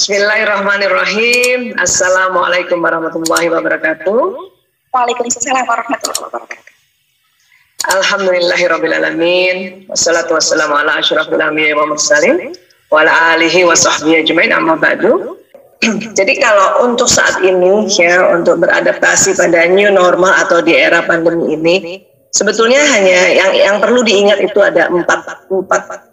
Bismillahirrahmanirrahim. Assalamualaikum warahmatullahi wabarakatuh. Waalaikumsalam warahmatullahi wabarakatuh. Alhamdulillahirrabbilalamin. Wassalatu wassalamu ala asyrafil anbiya'i wa mursalin wa ala alihi wa sahbihi ajmain, amma ba'du. Jadi kalau untuk saat ini ya, untuk beradaptasi pada new normal atau di era pandemi ini, sebetulnya hanya yang perlu diingat itu ada empat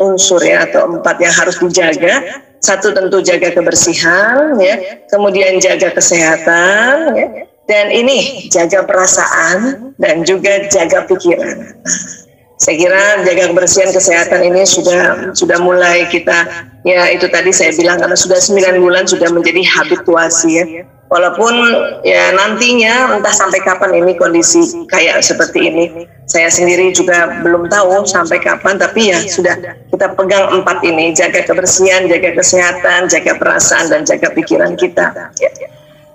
unsur ya, atau empat yang harus dijaga. Satu tentu jaga kebersihan ya, kemudian jaga kesehatan ya, dan ini jaga perasaan dan juga jaga pikiran. Saya kira jaga kebersihan kesehatan ini sudah mulai kita, ya itu tadi saya bilang karena sudah 9 bulan sudah menjadi habituasi ya. Walaupun ya nantinya entah sampai kapan ini kondisi kayak seperti ini, saya sendiri juga belum tahu sampai kapan, tapi ya sudah kita pegang 4 ini, jaga kebersihan, jaga kesehatan, jaga perasaan, dan jaga pikiran kita ya.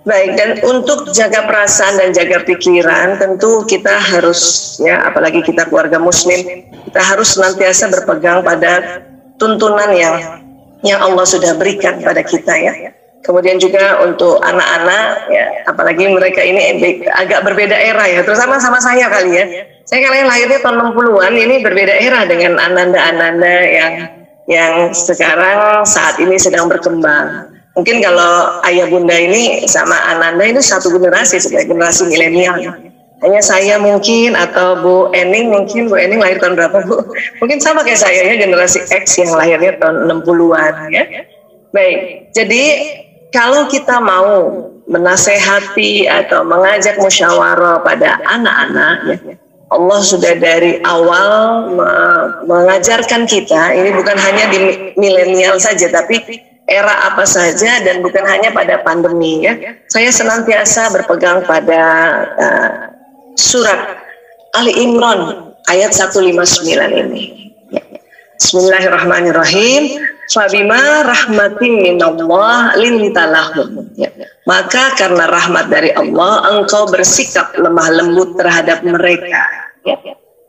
Baik, dan untuk jaga perasaan dan jaga pikiran tentu kita harus ya, apalagi kita keluarga muslim, kita harus senantiasa berpegang pada tuntunan yang Allah sudah berikan pada kita ya. Kemudian juga untuk anak-anak ya, apalagi mereka ini agak berbeda era ya, terutama sama saya kali ya. Saya kali lahirnya tahun 60-an, ini berbeda era dengan ananda-ananda yang sekarang saat ini sedang berkembang. Mungkin kalau ayah bunda ini sama ananda itu satu generasi, sebagai generasi milenial. Hanya saya mungkin atau Bu Ening mungkin, Bu Ening lahir tahun berapa Bu? Mungkin sama kayak saya ya, generasi X yang lahirnya tahun 60-an ya. Baik, jadi kalau kita mau menasehati atau mengajak musyawarah pada anak-anak ya, Allah sudah dari awal mengajarkan kita, ini bukan hanya di milenial saja, tapi era apa saja dan bukan hanya pada pandemi ya. Saya senantiasa berpegang pada surat Ali Imran ayat 159 ini. Bismillahirrahmanirrahim. Fabima rahmatin minallah lintalahum. Ya. Maka karena rahmat dari Allah, engkau bersikap lemah lembut terhadap mereka. Ya.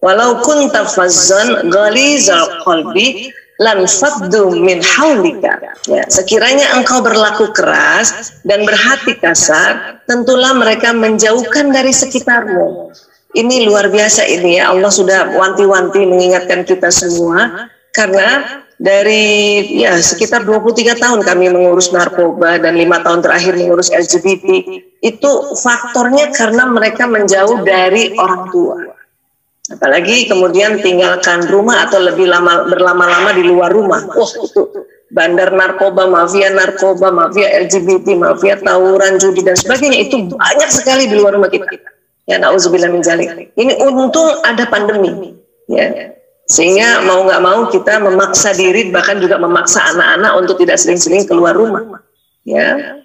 Walau kunta fazzan ghalizal qalbi lan faddu min haulika. Ya. Sekiranya engkau berlaku keras dan berhati kasar, tentulah mereka menjauhkan dari sekitarmu. Ini luar biasa ini ya, Allah sudah wanti-wanti mengingatkan kita semua. Karena dari ya sekitar 23 tahun kami mengurus narkoba dan 5 tahun terakhir mengurus LGBT, itu faktornya karena mereka menjauh dari orang tua. Apalagi kemudian tinggalkan rumah atau lebih lama berlama-lama di luar rumah. Wah, itu bandar narkoba, mafia LGBT, mafia tawuran, judi dan sebagainya, itu banyak sekali di luar rumah kita. Ya nauzubillah min dzalik. Ini untung ada pandemi. Ya. Sehingga mau nggak mau kita memaksa diri, bahkan juga memaksa anak-anak untuk tidak sering-sering keluar rumah. Ya,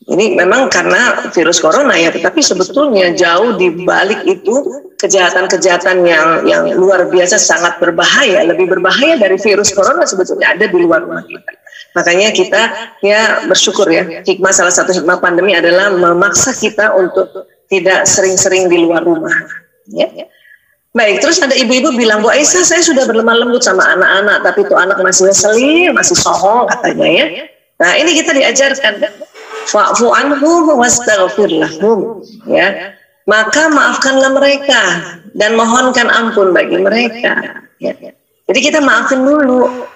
ini memang karena virus corona ya, tetapi sebetulnya jauh di balik itu kejahatan-kejahatan yang luar biasa, sangat berbahaya, lebih berbahaya dari virus corona sebetulnya ada di luar rumah kita. Makanya kita ya bersyukur ya, hikmah, salah satu hikmah pandemi adalah memaksa kita untuk tidak sering-sering di luar rumah. Ya. Baik, terus ada ibu-ibu bilang, Bu Aisyah, saya sudah berlemah lembut sama anak-anak, tapi itu anak masih ngeselin, masih sohong katanya ya. Nah ini kita diajarkan, fa'fu anhum wastaghfir lahum, ya. Maka maafkanlah mereka dan mohonkan ampun bagi mereka. Ya. Jadi kita maafin dulu.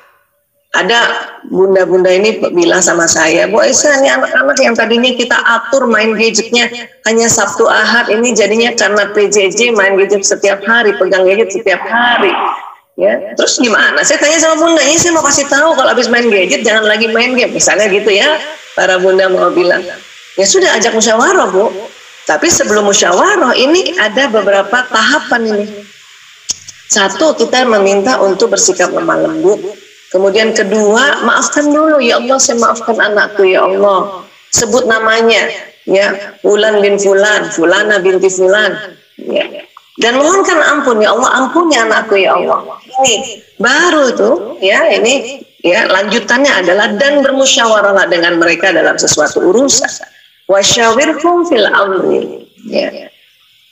Ada bunda-bunda ini bilang sama saya, Bu Aisyah, ini anak-anak yang tadinya kita atur main gadgetnya hanya Sabtu Ahad, ini jadinya karena PJJ main gadget setiap hari, pegang gadget setiap hari. Ya, terus gimana? Saya tanya sama bunda, ini saya mau kasih tahu kalau habis main gadget jangan lagi main game, misalnya gitu ya. Para bunda mau bilang, ya sudah ajak musyawarah Bu. Tapi sebelum musyawarah ini ada beberapa tahapan ini. Satu, kita meminta untuk bersikap lemah lembut. Kemudian kedua, maafkan dulu, ya Allah saya maafkan anakku ya Allah. Sebut namanya, ya Fulan bin Fulan, Fulana binti Fulan, ya. Dan mohonkan ampun, ya Allah ampuni anakku ya Allah. Ini baru tuh, ya ini ya lanjutannya adalah dan bermusyawarahlah dengan mereka dalam sesuatu urusan. Wasyawirhum fil amri. Ya.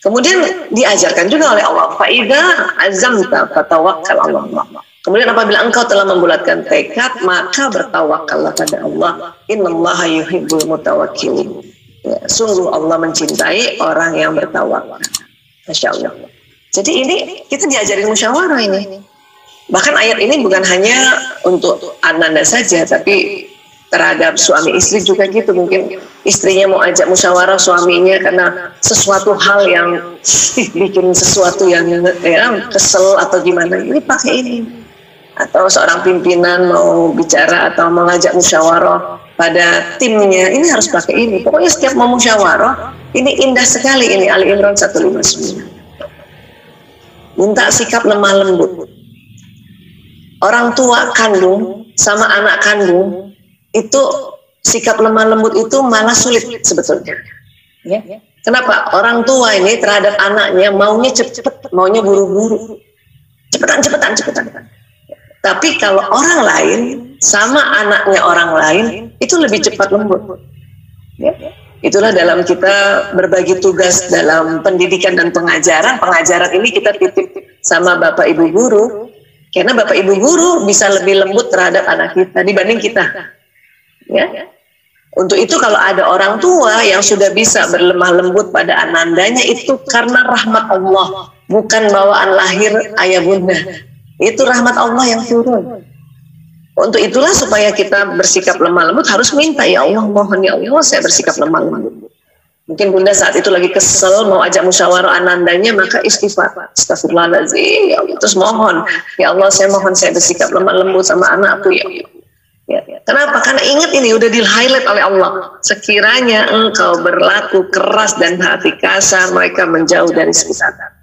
Kemudian diajarkan juga oleh Allah, fa idza azamta fatawakkal 'ala Allah. Kemudian apabila engkau telah membulatkan tekad, maka bertawakallah pada Allah. Innallaha yuhibbul mutawakkilin. Ya, sungguh Allah mencintai orang yang bertawakal. Masya Allah. Jadi ini kita diajarin musyawarah ini. Bahkan ayat ini bukan hanya untuk ananda saja, tapi terhadap suami istri juga gitu. Mungkin istrinya mau ajak musyawarah suaminya karena sesuatu hal yang bikin sesuatu yang ya, kesel atau gimana. Ini pakai ini. Atau seorang pimpinan mau bicara atau mengajak musyawarah pada timnya, ini harus pakai ini. Pokoknya setiap mau musyawarah, ini indah sekali ini Ali Imran 159. Minta sikap lemah lembut. Orang tua kandung sama anak kandung itu sikap lemah lembut itu malah sulit sebetulnya. Ya. Kenapa? Orang tua ini terhadap anaknya maunya cepat, maunya buru-buru. Cepetan. Tapi kalau orang lain sama anaknya orang lain itu lebih cepat lembut. Ya. Itulah dalam kita berbagi tugas dalam pendidikan dan pengajaran. Pengajaran ini kita titip sama Bapak Ibu guru, karena Bapak Ibu guru bisa lebih lembut terhadap anak kita dibanding kita. Ya. Untuk itu kalau ada orang tua yang sudah bisa berlemah lembut pada anandanya, itu karena rahmat Allah, bukan bawaan lahir ayah bunda. Itu rahmat Allah yang turun. Untuk itulah supaya kita bersikap lemah lembut harus minta, ya Allah, mohon ya Allah saya bersikap lemah lembut. Mungkin bunda saat itu lagi kesel mau ajak musyawarah anandanya, maka istighfar, astagfirullahaladzim, ya Allah. Terus mohon, ya Allah saya mohon saya bersikap lemah lembut sama anakku ya Allah. Ya. Kenapa? Karena ingat ini udah di highlight oleh Allah. Sekiranya engkau berlaku keras dan hati kasar, mereka menjauh dari sekitar.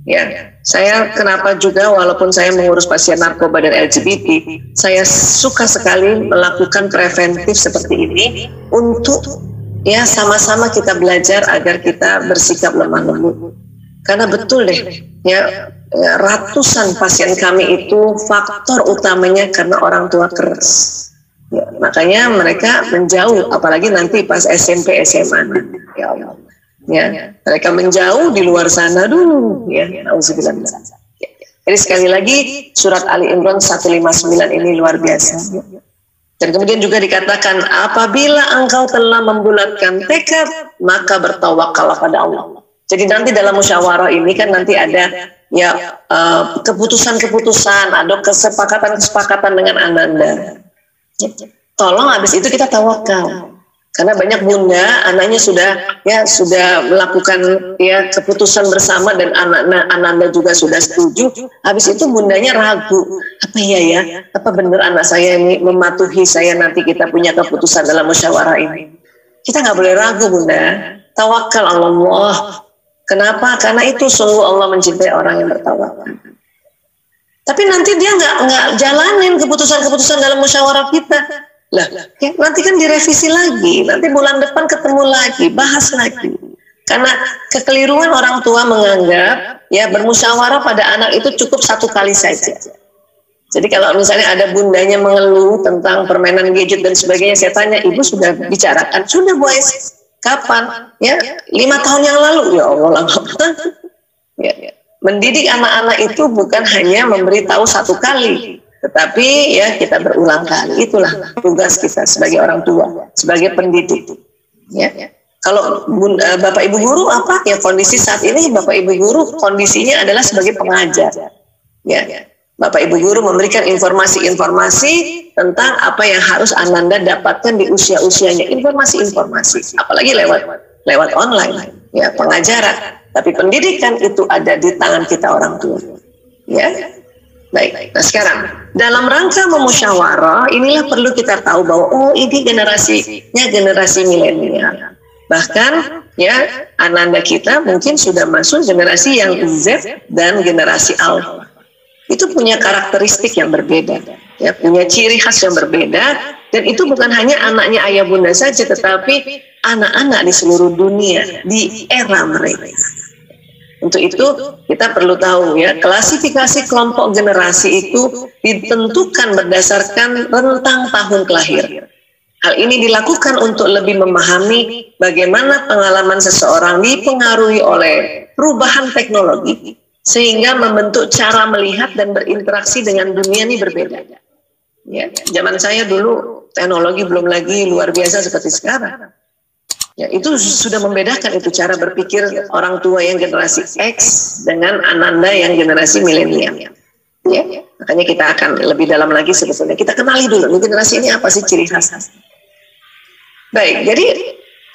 Ya, saya kenapa juga walaupun saya mengurus pasien narkoba dan LGBT, saya suka sekali melakukan preventif seperti ini untuk ya sama-sama kita belajar agar kita bersikap lemah lembut. Karena betul deh, ya ratusan pasien kami itu faktor utamanya karena orang tua keras. Ya, makanya mereka menjauh, apalagi nanti pas SMP SMA. Ya Allah. Ya, mereka menjauh di luar sana dulu ya. Auzubillah. Jadi sekali lagi surat Ali Imran 159 ini luar biasa. Dan kemudian juga dikatakan apabila engkau telah membulatkan tekad maka bertawakallah pada Allah. Jadi nanti dalam musyawarah ini kan nanti ada ya keputusan-keputusan, ada kesepakatan-kesepakatan dengan ananda. Tolong habis itu kita tawakal. Karena banyak bunda, anaknya sudah melakukan ya keputusan bersama dan ananda juga sudah setuju. Habis itu bundanya ragu, apa ya, apa benar anak saya ini mematuhi saya nanti kita punya keputusan dalam musyawarah ini. Kita nggak boleh ragu bunda, tawakal Allah. Kenapa? Karena itu sungguh Allah mencintai orang yang bertawakal. Tapi nanti dia nggak jalanin keputusan-keputusan dalam musyawarah kita. Lah, ya, nanti kan direvisi lagi, nanti bulan depan ketemu lagi, bahas lagi. Karena kekeliruan orang tua menganggap ya bermusyawarah pada anak itu cukup satu kali saja. Jadi kalau misalnya ada bundanya mengeluh tentang permainan gadget dan sebagainya, saya tanya, ibu sudah bicarakan? Sudah Bu Ais. Kapan? Ya, 5 tahun yang lalu. Ya Allah, lama. Ya. Mendidik anak-anak itu bukan hanya memberitahu satu kali, tetapi ya kita berulang kali. Itulah tugas kita sebagai orang tua, sebagai pendidik. Ya. Kalau Bapak Ibu guru apa? Ya kondisi saat ini Bapak Ibu guru kondisinya adalah sebagai pengajar. Ya. Bapak Ibu guru memberikan informasi-informasi tentang apa yang harus ananda dapatkan di usia-usianya. Informasi-informasi, apalagi lewat online, ya pengajaran. Tapi pendidikan itu ada di tangan kita orang tua. Ya. Baik, nah sekarang dalam rangka memusyawarah inilah perlu kita tahu bahwa oh ini generasinya generasi milenial. Bahkan ya ananda kita mungkin sudah masuk generasi yang Z dan generasi Alpha. Itu punya karakteristik yang berbeda, ya punya ciri khas yang berbeda, dan itu bukan hanya anaknya ayah bunda saja, tetapi anak-anak di seluruh dunia di era mereka. Untuk itu kita perlu tahu ya klasifikasi kelompok generasi itu ditentukan berdasarkan rentang tahun kelahiran. Hal ini dilakukan untuk lebih memahami bagaimana pengalaman seseorang dipengaruhi oleh perubahan teknologi sehingga membentuk cara melihat dan berinteraksi dengan dunia ini berbeda. Ya, zaman saya dulu teknologi belum lagi luar biasa seperti sekarang. Ya, itu sudah membedakan itu cara berpikir orang tua yang generasi X dengan Ananda yang generasi milenial. Ya, makanya kita akan lebih dalam lagi sebetulnya. Kita kenali dulu generasi ini apa sih ciri khas. Baik, jadi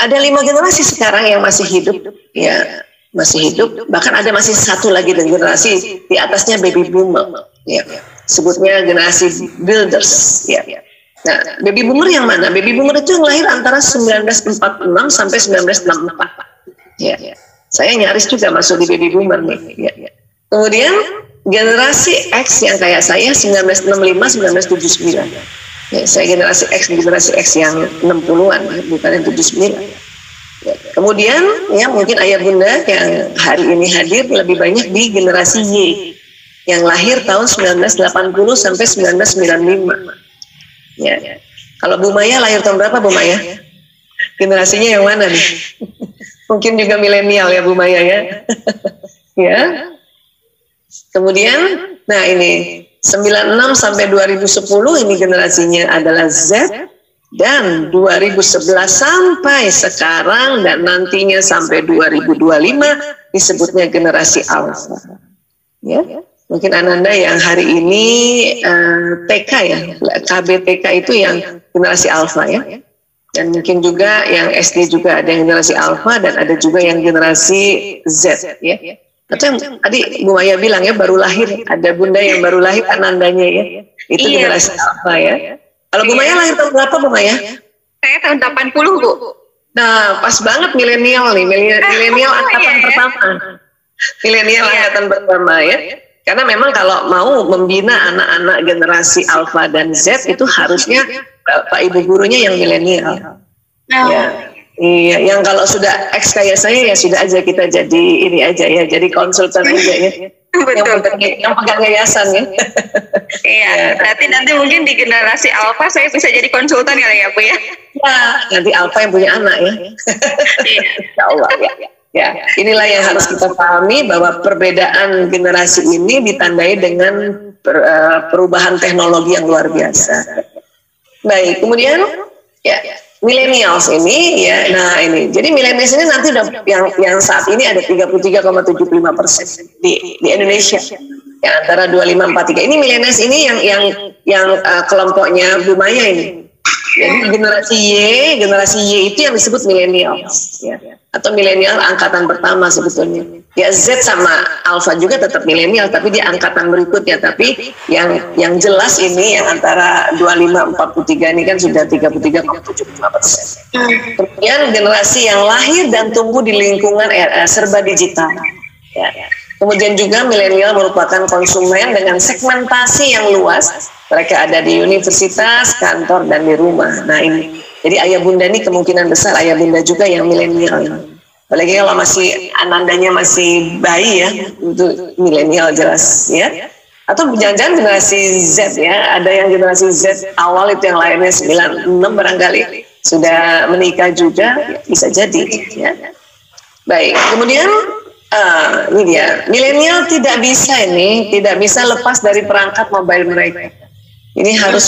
ada 5 generasi sekarang yang masih hidup, ya masih hidup. Bahkan ada masih satu lagi dan generasi di atasnya baby boomer, ya sebutnya generasi builders, ya. Nah, baby boomer yang mana? Baby boomer itu yang lahir antara 1946 sampai 1964. Ya, saya nyaris juga masuk di baby boomer nih. Ya. Kemudian generasi X yang kayak saya 1965-1979. Ya, saya generasi X yang 60-an, bukan yang 79. Ya. Kemudian ya mungkin ayah bunda yang hari ini hadir lebih banyak di generasi Y yang lahir tahun 1980 sampai 1995. Ya. Kalau Bu Maya lahir tahun berapa Bu Maya? Generasinya yang mana nih? Mungkin juga milenial ya Bu Maya ya. Ya. Kemudian, nah ini 96 sampai 2010 ini generasinya adalah Z, dan 2011 sampai sekarang dan nantinya sampai 2025 disebutnya generasi Alpha. Ya, mungkin Ananda yang hari ini TK ya, KBTK itu yang generasi Alpha ya. Dan mungkin juga yang SD juga ada yang generasi Alpha dan ada juga yang generasi Z ya. Atau yang tadi Bu Maya bilang ya baru lahir, ada bunda yang baru lahir Anandanya ya, itu generasi Alpha ya. Kalau Bu Maya lahir tahun berapa Bu Maya? Saya tahun 80 Bu. Nah pas banget milenial nih, milenial angkatan pertama, milenial angkatan pertama ya. Karena memang kalau mau membina anak-anak generasi Alpha dan Z itu harusnya Pak Ibu gurunya yang milenial. Ya. Iya, yang kalau sudah X kayak saya ya sudah aja kita jadi ini aja ya, jadi konsultan aja ya. Betul. Yang pegang yayasan ya. Iya, berarti nanti mungkin di generasi Alpha saya bisa jadi konsultan ya Bu ya. Ya, nanti Alpha yang punya anak ya. Insya Allah ya. Ya, inilah yang harus kita pahami bahwa perbedaan generasi ini ditandai dengan perubahan teknologi yang luar biasa. Baik, kemudian ya. Millennials ini ya, nah ini, jadi millennials ini nanti udah yang saat ini ada 33,75% di Indonesia, yang antara 2543. Ini millennials ini yang kelompoknya Bu Maya ini. Jadi generasi Y itu yang disebut millennials, ya, atau milenial angkatan pertama sebetulnya. Ya Z sama Alpha juga tetap milenial, tapi dia angkatan berikutnya. Tapi yang jelas ini yang antara 25-43 ini kan sudah 33,75%. Kemudian generasi yang lahir dan tumbuh di lingkungan serba digital. Ya. Kemudian juga milenial merupakan konsumen dengan segmentasi yang luas. Mereka ada di universitas, kantor, dan di rumah. Nah ini, jadi ayah bunda ini kemungkinan besar ayah bunda juga yang milenial. Apalagi kalau masih Anandanya masih bayi ya, itu milenial jelas ya. Atau jangan-jangan generasi Z ya, ada yang generasi Z awal itu yang lahirnya 96 barangkali sudah menikah juga, bisa jadi ya. Baik, kemudian ini dia, milenial tidak bisa lepas dari perangkat mobile mereka. Ini harus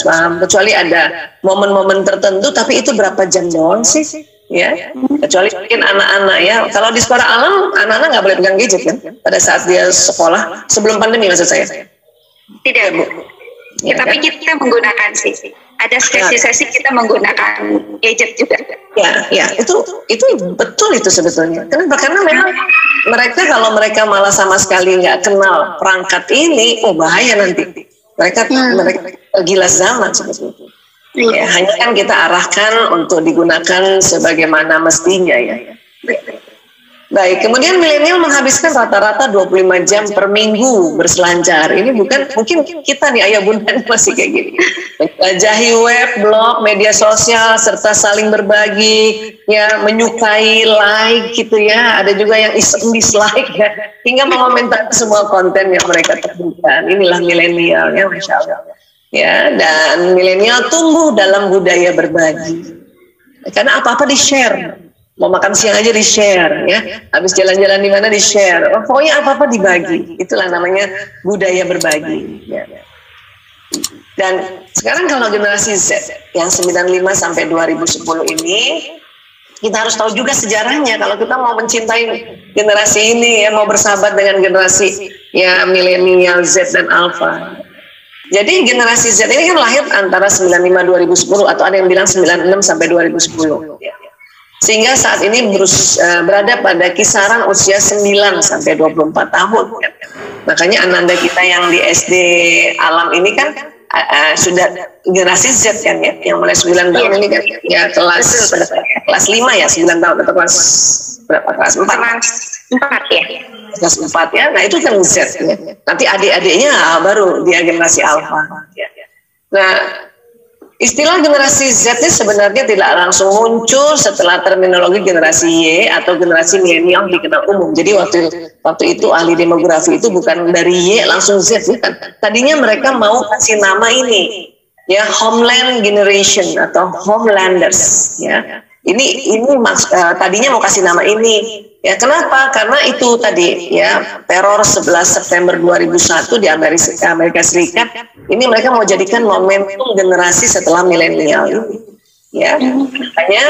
paham, kecuali ada momen-momen tertentu, tapi itu berapa jam doang sih, ya? Kecuali mungkin anak-anak ya, kalau di sekolah alam, anak-anak nggak boleh pegang gadget kan? Pada saat dia sekolah, sebelum pandemi maksud saya. Tidak Bu, ya, tapi kita menggunakan sih. Ada sesi-sesi kita menggunakan gadget juga. Ya, itu betul itu sebetulnya. Kenapa? Karena memang mereka kalau mereka malah sama sekali nggak kenal perangkat ini, bahaya nanti. Mereka gila zaman sebetulnya. Ya, hanya kan kita arahkan untuk digunakan sebagaimana mestinya ya. Baik, kemudian milenial menghabiskan rata-rata 25 jam per minggu berselancar. Ini bukan, mungkin kita nih ayah bunda masih kayak gini. Menjelajahi web, blog, media sosial, serta saling berbagi, ya, menyukai, like gitu ya. Ada juga yang dislike ya, hingga mengomentari semua konten yang mereka temukan. Inilah milenial ya, Masya Allah. Ya, dan milenial tumbuh dalam budaya berbagi. Karena apa-apa di-share. Mau makan siang aja di share, ya. Habis jalan-jalan di mana di share. Oh, pokoknya apa-apa dibagi. Itulah namanya budaya berbagi. Ya. Dan sekarang kalau generasi Z yang 95 sampai 2010 ini, kita harus tahu juga sejarahnya. Kalau kita mau mencintai generasi ini, ya, mau bersahabat dengan generasi ya milenial Z dan Alpha. Jadi generasi Z ini kan lahir antara 95 2010 atau ada yang bilang 96 sampai 2010. Ya. Sehingga saat ini berada pada kisaran usia 9 sampai 24 tahun. Makanya Ananda kita yang di SD Alam ini kan sudah generasi Z kan ya, yang mulai 9 tahun ini kan ya kelas 5 ya, 9 tahun atau kelas berapa? Kelas 4 ya. Kelas 4 ya. Nah, itu kan Z ya. Nanti adik-adiknya baru dia generasi Alpha. Nah, istilah generasi Z ini sebenarnya tidak langsung muncul setelah terminologi generasi Y atau generasi milenial dikenal umum. Jadi waktu itu ahli demografi itu bukan dari Y langsung Z, bukan. Tadinya mereka mau kasih nama ini, ya, homeland generation atau homelanders, ya. Ini tadinya mau kasih nama ini. Ya, kenapa? Karena itu tadi ya, teror 11 September 2001 di Amerika Serikat. Ini mereka mau jadikan momentum generasi setelah milenial ini. Ya, makanya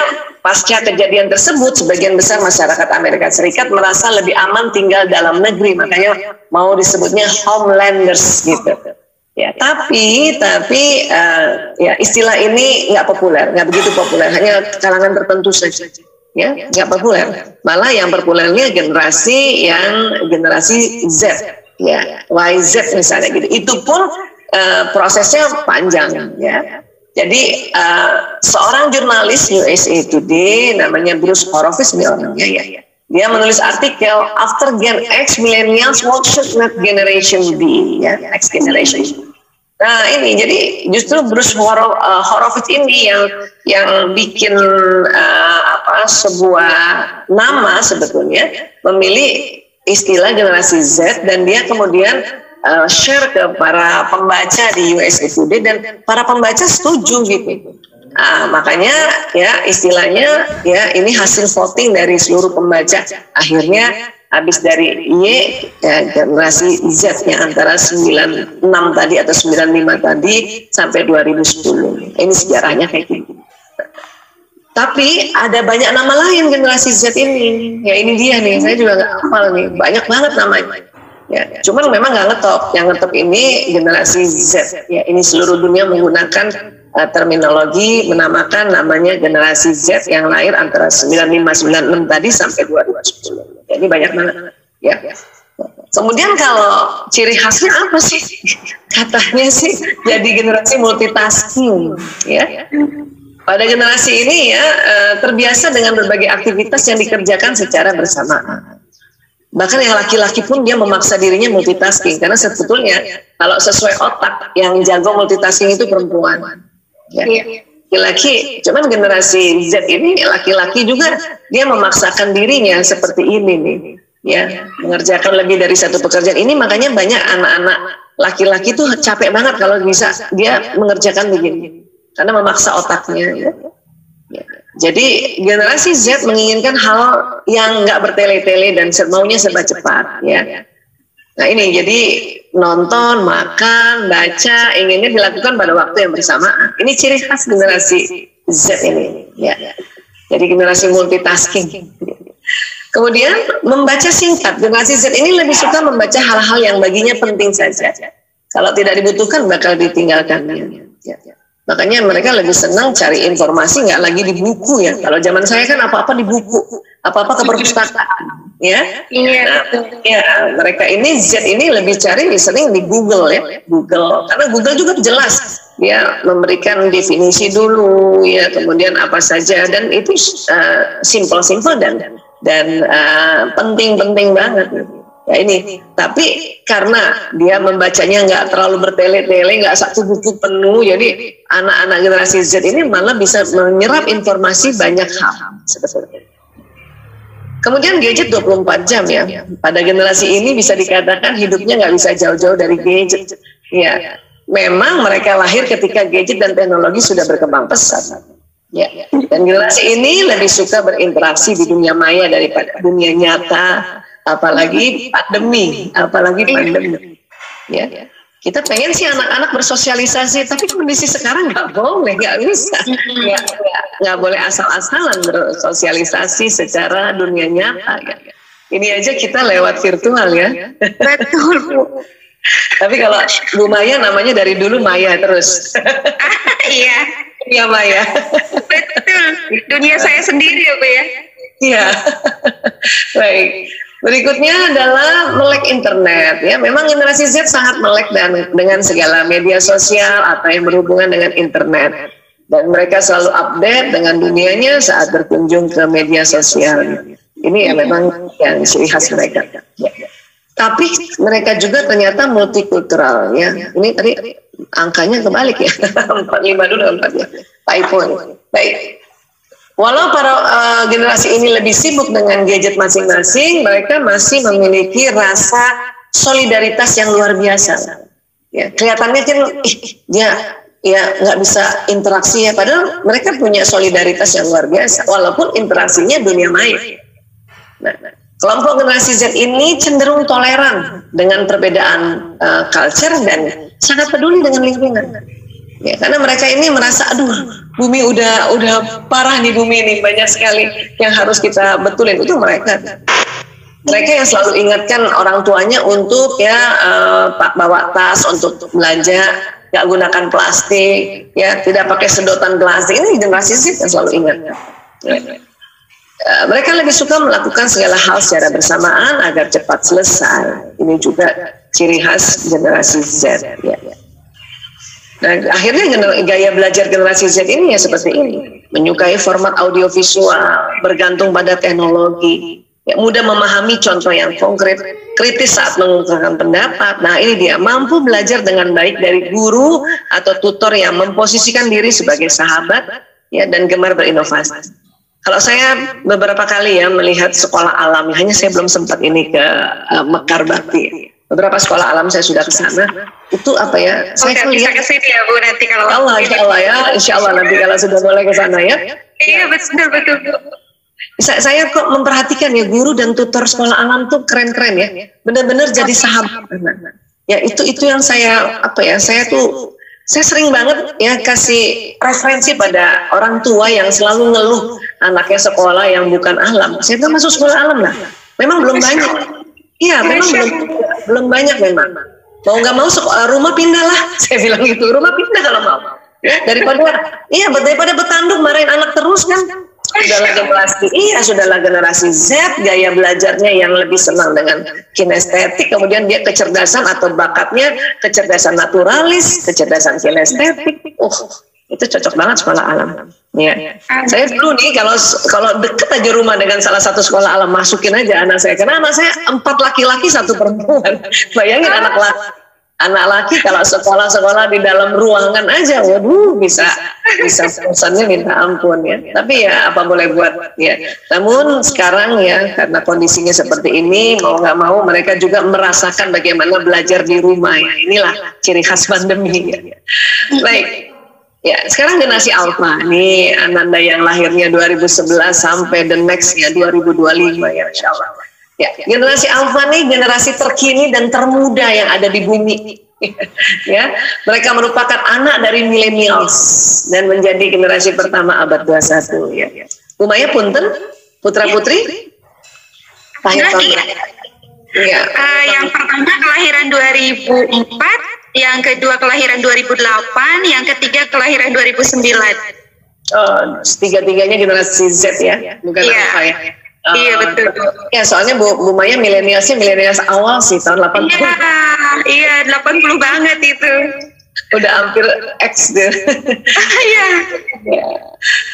pasca kejadian tersebut sebagian besar masyarakat Amerika Serikat merasa lebih aman tinggal dalam negeri, makanya mau disebutnya homelanders gitu. Ya, tapi ya istilah ini nggak populer, nggak begitu populer, hanya kalangan tertentu saja. Ya, nggak populer. Malah yang populernya generasi Z, ya, YZ misalnya gitu. Itu pun prosesnya panjang, ya. Jadi seorang jurnalis USA Today namanya Bruce Horowitz orangnya ya. Dia menulis artikel After Gen X Millennials What Should Not Generation Be, ya, Next Generation. Nah, ini jadi justru Bruce Horowitz ini yang bikin sebuah nama sebetulnya memilih istilah generasi Z, dan dia kemudian share ke para pembaca di USA Today dan para pembaca setuju gitu. Makanya ya istilahnya ya ini hasil voting dari seluruh pembaca. Akhirnya habis dari Y ya, generasi Z yang antara 96 tadi atau 95 tadi sampai 2010. Ini sejarahnya kayak gitu. Tapi ada banyak nama lain generasi Z ini. Ya ini dia nih, saya juga nggak hafal nih. Banyak banget namanya. Ya, cuman memang nggak ngetop. Yang ngetop ini generasi Z. Ya, ini seluruh dunia menggunakan terminologi menamakan namanya generasi Z yang lahir antara 95-96 tadi sampai 2010. Jadi banyak banget. Ya. Kemudian kalau ciri khasnya apa sih? Katanya sih jadi generasi multitasking. Ya. Pada generasi ini ya terbiasa dengan berbagai aktivitas yang dikerjakan secara bersamaan. Bahkan yang laki-laki pun dia memaksa dirinya multitasking, karena sebetulnya kalau sesuai otak yang jago multitasking itu perempuan. Ya. Laki-laki, cuman generasi Z ini laki-laki juga dia memaksakan dirinya seperti ini nih, ya, mengerjakan lebih dari satu pekerjaan. Ini makanya banyak anak-anak laki-laki tuh capek banget kalau bisa dia mengerjakan begini, karena memaksa otaknya. Ya. Ya. Jadi generasi Z menginginkan hal yang nggak bertele-tele dan maunya serba cepat, ya. Nah ini jadi nonton, makan, baca, inginnya dilakukan pada waktu yang bersamaan. Ini ciri khas generasi Z ini, ya. Jadi generasi multitasking. Kemudian membaca singkat. Generasi Z ini lebih suka membaca hal-hal yang baginya penting saja. Kalau tidak dibutuhkan bakal ditinggalkannya. Ya. Makanya mereka lebih senang cari informasi nggak lagi di buku ya. Kalau zaman saya kan apa-apa di buku, apa-apa ke perpustakaan, ya. Nah, ya mereka ini Z ini lebih cari sering di Google ya, Google. Karena Google juga jelas dia memberikan definisi dulu ya, kemudian apa saja, dan itu simple dan penting banget. Ya ini, tapi karena dia membacanya nggak terlalu bertele-tele, nggak satu buku penuh, jadi anak-anak generasi Z ini malah bisa menyerap informasi banyak hal sebetulnya. Kemudian gadget 24 jam ya, pada generasi ini bisa dikatakan hidupnya nggak bisa jauh-jauh dari gadget. Ya, memang mereka lahir ketika gadget dan teknologi sudah berkembang pesat. Ya, dan generasi ini lebih suka berinteraksi di dunia maya daripada dunia nyata, apalagi pandemi. Ya, kita pengen sih anak-anak bersosialisasi, tapi kondisi sekarang nggak boleh, nggak bisa, nggak boleh asal-asalan bersosialisasi secara dunia nyata. Ya. Ini aja kita lewat virtual ya. Betul, Bu. Tapi kalau Bu Maya namanya dari dulu Maya terus. Iya. Iya Maya. Betul. Dunia saya sendiri ya Bu ya. Iya. Baik. Berikutnya adalah melek internet. Ya, memang generasi Z sangat melek dengan segala media sosial atau yang berhubungan dengan internet. Dan mereka selalu update dengan dunianya saat berkunjung ke media sosial. Ini ya memang yang ciri khas mereka. Ya. Tapi mereka juga ternyata multikultural ya. Ini tadi angkanya kebalik ya. 45 dulu 4-nya. Typo. Baik. Walau para generasi ini lebih sibuk dengan gadget masing-masing, mereka masih memiliki rasa solidaritas yang luar biasa. Ya, kelihatannya kan dia ya nggak bisa interaksi ya, padahal mereka punya solidaritas yang luar biasa walaupun interaksinya dunia maya. Nah, kelompok generasi Z ini cenderung toleran dengan perbedaan culture dan sangat peduli dengan lingkungan. Ya, karena mereka ini merasa, aduh, bumi udah parah nih, bumi ini banyak sekali yang harus kita betulin. Itu mereka yang selalu ingatkan orang tuanya untuk bawa tas untuk belanja, nggak gunakan plastik, ya tidak pakai sedotan plastik. Ini generasi Z yang selalu ingat. Ya. Mereka lebih suka melakukan segala hal secara bersamaan agar cepat selesai. Ini juga ciri khas generasi Z. Ya. Nah, akhirnya gaya belajar generasi Z ini ya seperti ini, menyukai format audiovisual, bergantung pada teknologi, ya, mudah memahami contoh yang konkret, kritis saat mengungkapkan pendapat. Nah, ini dia mampu belajar dengan baik dari guru atau tutor yang memposisikan diri sebagai sahabat, ya, dan gemar berinovasi. Kalau saya beberapa kali ya melihat sekolah alam, hanya saya belum sempat ini ke Mekar Bakti. Beberapa sekolah alam saya sudah ke sana. Itu apa ya? Saya bisa ke sini ya Bu nanti kalau insya Allah ya, insya Allah nanti kalau sudah boleh ke sana ya. Iya betul Bu. Saya kok memperhatikan ya guru dan tutor sekolah alam tuh keren-keren ya, benar-benar jadi sahabat. Ya itu yang saya saya sering banget ya kasih referensi pada orang tua yang selalu ngeluh anaknya sekolah yang bukan alam. Saya bilang masuk sekolah alam lah, memang belum banyak. Iya, memang belum banyak memang. Mau nggak mau rumah pindah lah, saya bilang gitu. Rumah pindah kalau mau. Ya, daripada bertanduk marahin anak terus kan. Sudahlah generasi Z, gaya belajarnya yang lebih senang dengan kinestetik, kemudian dia kecerdasan atau bakatnya kecerdasan naturalis, kecerdasan kinestetik. Itu cocok banget sekolah alam. Ya. Saya dulu nih kalau deket aja rumah dengan salah satu sekolah alam, masukin aja anak saya. Karena anak saya 4 laki-laki 1 perempuan. Bayangin anak laki kalau sekolah di dalam ruangan aja, waduh bisa bosannya minta ampun ya. Tapi ya apa boleh buat ya. Namun sekarang ya karena kondisinya seperti ini, mau nggak mau mereka juga merasakan bagaimana belajar di rumah ya. Inilah ciri khas pandemi ya. Baik. Ya, sekarang generasi Alpha nih Ananda yang lahirnya 2011 sampai the next-nya 2025 ya Insya Allah. Ya, generasi Alpha nih generasi terkini dan termuda yang ada di bumi. Ya, mereka merupakan anak dari millennials dan menjadi generasi pertama abad 21 ya. Bu Maya punten, putra putri? Ya. Yang pertama kelahiran 2004. Yang kedua kelahiran 2008, yang ketiga kelahiran 2009. Oh, tiga-tiganya generasi Z ya, bukan Alpha ya? Iya betul. Ya soalnya Bu Maya milenials awal sih tahun 80. Iya 80 banget itu. Udah hampir X deh. Iya.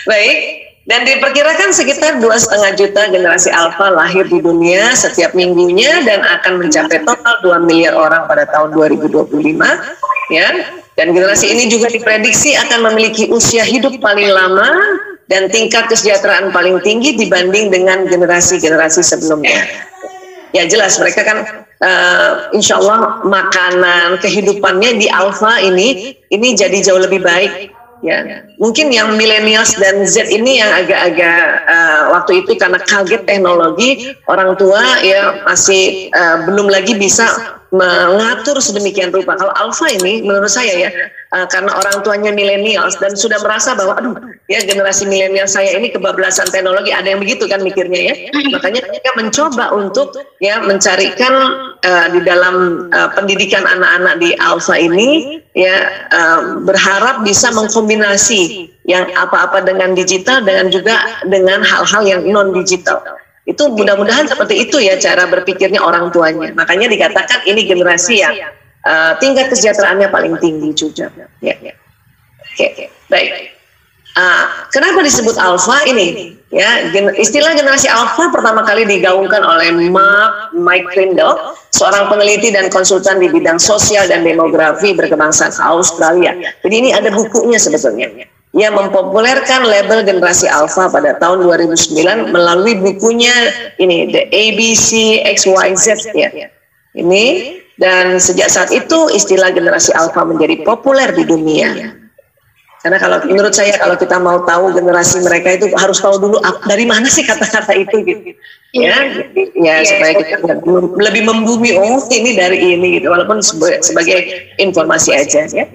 Baik. Dan diperkirakan sekitar 2,5 juta generasi Alpha lahir di dunia setiap minggunya dan akan mencapai total 2 miliar orang pada tahun 2025 ya. Dan generasi ini juga diprediksi akan memiliki usia hidup paling lama dan tingkat kesejahteraan paling tinggi dibanding dengan generasi-generasi sebelumnya. Ya jelas mereka kan insya Allah makanan kehidupannya di Alpha ini jadi jauh lebih baik Ya, mungkin yang millennials dan Z ini yang agak-agak waktu itu karena kaget teknologi, orang tua ya masih belum lagi bisa mengatur sedemikian rupa. Kalau Alpha ini menurut saya ya, karena orang tuanya millennials dan sudah merasa bahwa aduh ya generasi milenial saya ini kebablasan teknologi, ada yang begitu kan mikirnya ya. Makanya mereka mencoba untuk ya mencarikan di dalam pendidikan anak-anak di Alpha ini ya berharap bisa mengkombinasi yang apa-apa dengan digital dengan juga dengan hal-hal yang non digital. Itu mudah-mudahan seperti itu ya cara berpikirnya orang tuanya. Makanya dikatakan ini generasi yang tingkat kesejahteraannya paling tinggi juga. Ya. Oke. Baik. Kenapa disebut Alpha ini? Ya, istilah generasi Alpha pertama kali digaungkan oleh Mike Trindle, seorang peneliti dan konsultan di bidang sosial dan demografi berkebangsaan Australia. Jadi ini ada bukunya sebetulnya. Ia mempopulerkan label generasi Alpha pada tahun 2009 melalui bukunya ini The ABC XYZ ya. Ini dan sejak saat itu istilah generasi Alpha menjadi populer di dunia. Karena kalau menurut saya kalau kita mau tahu generasi mereka itu harus tahu dulu dari mana sih kata-kata itu gitu. Ya supaya kita lebih membumi ini dari ini gitu walaupun sebagai informasi aja ya.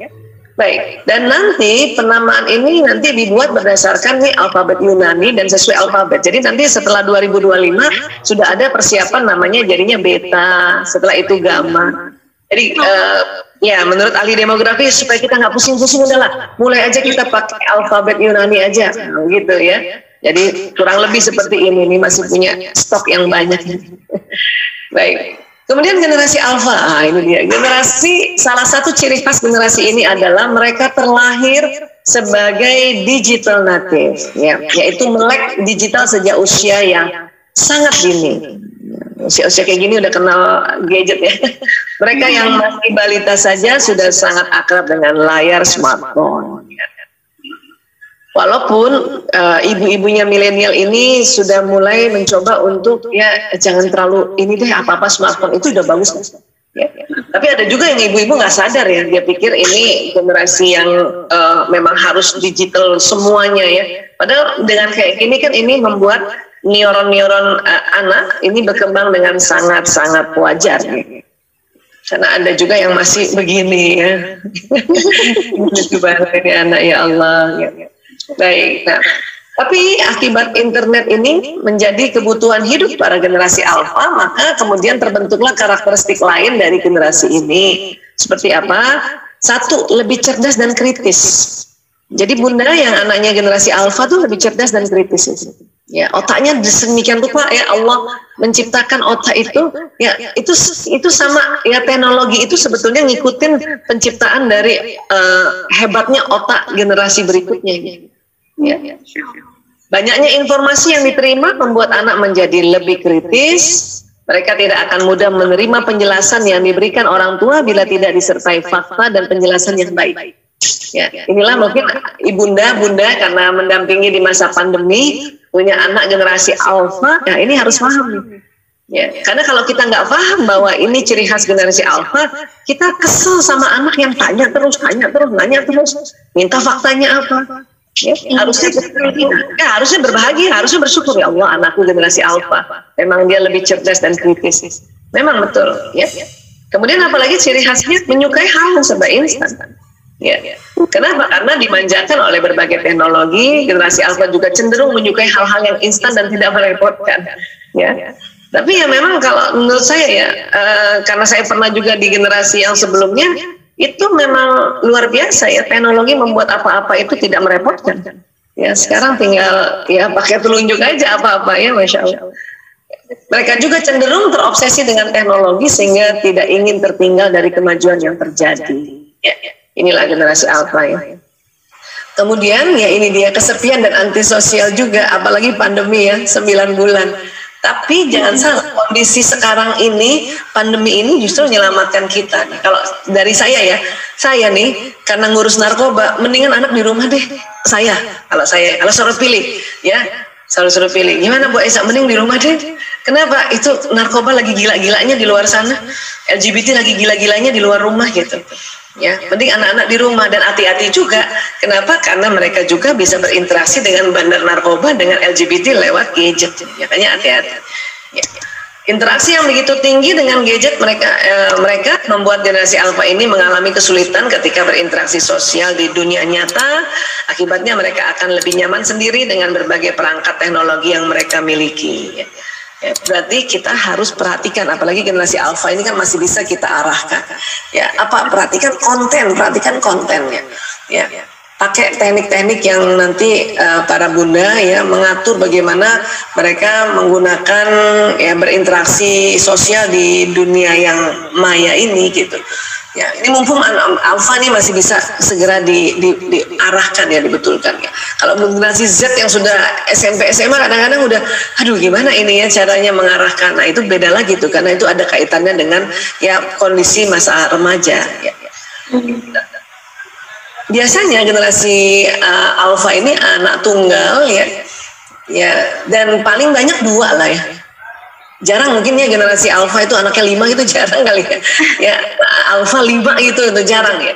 Baik, dan nanti penamaan ini nanti dibuat berdasarkan nih alfabet Yunani dan sesuai alfabet. Jadi nanti setelah 2025 sudah ada persiapan namanya jadinya beta, setelah itu gamma. Jadi ya menurut ahli demografi supaya kita nggak pusing-pusing udahlah, mulai aja kita pakai alfabet Yunani aja, gitu ya. Jadi kurang lebih seperti ini masih punya stok yang banyak. Baik. Kemudian generasi Alpha, ini dia generasi, salah satu ciri khas generasi ini adalah mereka terlahir sebagai digital native, ya, yaitu melek digital sejak usia yang sangat dini. Usia-usia kayak gini udah kenal gadget ya. Mereka yang masih balita saja sudah sangat akrab dengan layar smartphone. Walaupun ibu-ibunya milenial ini sudah mulai mencoba untuk ya jangan terlalu ini deh apa-apa smartphone itu udah bagus kan? Ya. Tapi ada juga yang ibu-ibu nggak sadar ya, dia pikir ini generasi yang memang harus digital semuanya ya. Padahal dengan kayak gini kan ini membuat neuron-neuron anak ini berkembang dengan sangat-sangat wajar. Ya. Karena ada juga yang masih begini ya. Lucu banget ini anak ya Allah. Ya. Baik, nah, tapi akibat internet ini menjadi kebutuhan hidup para generasi Alpha, maka kemudian terbentuklah karakteristik lain dari generasi ini. Seperti apa? Satu, lebih cerdas dan kritis. Jadi bunda yang anaknya generasi Alpha tuh lebih cerdas dan kritis. Ya, otaknya sedemikian rupa ya Allah menciptakan otak itu, ya itu sama ya teknologi itu sebetulnya ngikutin penciptaan dari hebatnya otak generasi berikutnya. Ya. Banyaknya informasi yang diterima membuat anak menjadi lebih kritis. Mereka tidak akan mudah menerima penjelasan yang diberikan orang tua bila tidak disertai fakta dan penjelasan yang baik. Ya, inilah mungkin bunda karena mendampingi di masa pandemi punya anak generasi Alpha. Ya ini harus paham. Ya, karena kalau kita nggak paham bahwa ini ciri khas generasi Alpha, kita kesel sama anak yang tanya terus, nanya terus, minta faktanya apa. Ya, harusnya berbahagia, harusnya bersyukur ya Allah anakku generasi Alpha. Memang dia lebih cerdas dan kritis. Memang betul. Ya. Kemudian apalagi ciri khasnya menyukai hal yang serba instan. Ya. Kenapa? Karena dimanjakan oleh berbagai teknologi. Generasi Alpha juga cenderung menyukai hal-hal yang instan dan tidak merepotkan. Ya. Tapi ya memang kalau menurut saya ya, karena saya pernah juga di generasi yang sebelumnya. Itu memang luar biasa ya, teknologi membuat apa-apa itu tidak merepotkan. Ya sekarang tinggal ya pakai telunjuk aja apa-apa ya, Masya Allah. Mereka juga cenderung terobsesi dengan teknologi sehingga tidak ingin tertinggal dari kemajuan yang terjadi. Ya, inilah generasi Alpha ya. Kemudian ya ini dia kesepian dan antisosial juga, apalagi pandemi ya 9 bulan. Tapi jangan salah, kondisi sekarang ini, pandemi ini justru menyelamatkan kita. Kalau dari saya ya, saya nih karena ngurus narkoba, mendingan anak di rumah deh. Kalau suruh pilih, ya, suruh pilih. Gimana Bu Esa? Mending di rumah deh. Kenapa? Itu narkoba lagi gila-gilanya di luar sana, LGBT lagi gila-gilanya di luar rumah gitu. Ya, penting anak-anak di rumah dan hati-hati juga. Kenapa? Karena mereka juga bisa berinteraksi dengan bandar narkoba, dengan LGBT lewat gadget. Makanya hati-hati. Ya. Interaksi yang begitu tinggi dengan gadget mereka membuat generasi alfa ini mengalami kesulitan ketika berinteraksi sosial di dunia nyata. Akibatnya mereka akan lebih nyaman sendiri dengan berbagai perangkat teknologi yang mereka miliki. Ya, berarti kita harus perhatikan, apalagi generasi alfa ini kan masih bisa kita arahkan. Ya, perhatikan kontennya. Ya. Pakai teknik-teknik yang nanti para bunda ya mengatur bagaimana mereka menggunakan ya berinteraksi sosial di dunia yang maya ini gitu. Ya, ini mumpung alfa nih masih bisa segera diarahkan ya, dibetulkan ya. Kalau generasi Z yang sudah SMP SMA kadang-kadang udah aduh gimana ini ya caranya mengarahkan. Nah, itu beda lagi tuh karena itu ada kaitannya dengan ya kondisi masa remaja ya. Biasanya generasi alfa ini anak tunggal ya dan paling banyak 2 lah ya. Jarang mungkin ya generasi alfa itu anaknya 5 itu jarang kali ya. Ya alfa 5 itu jarang ya.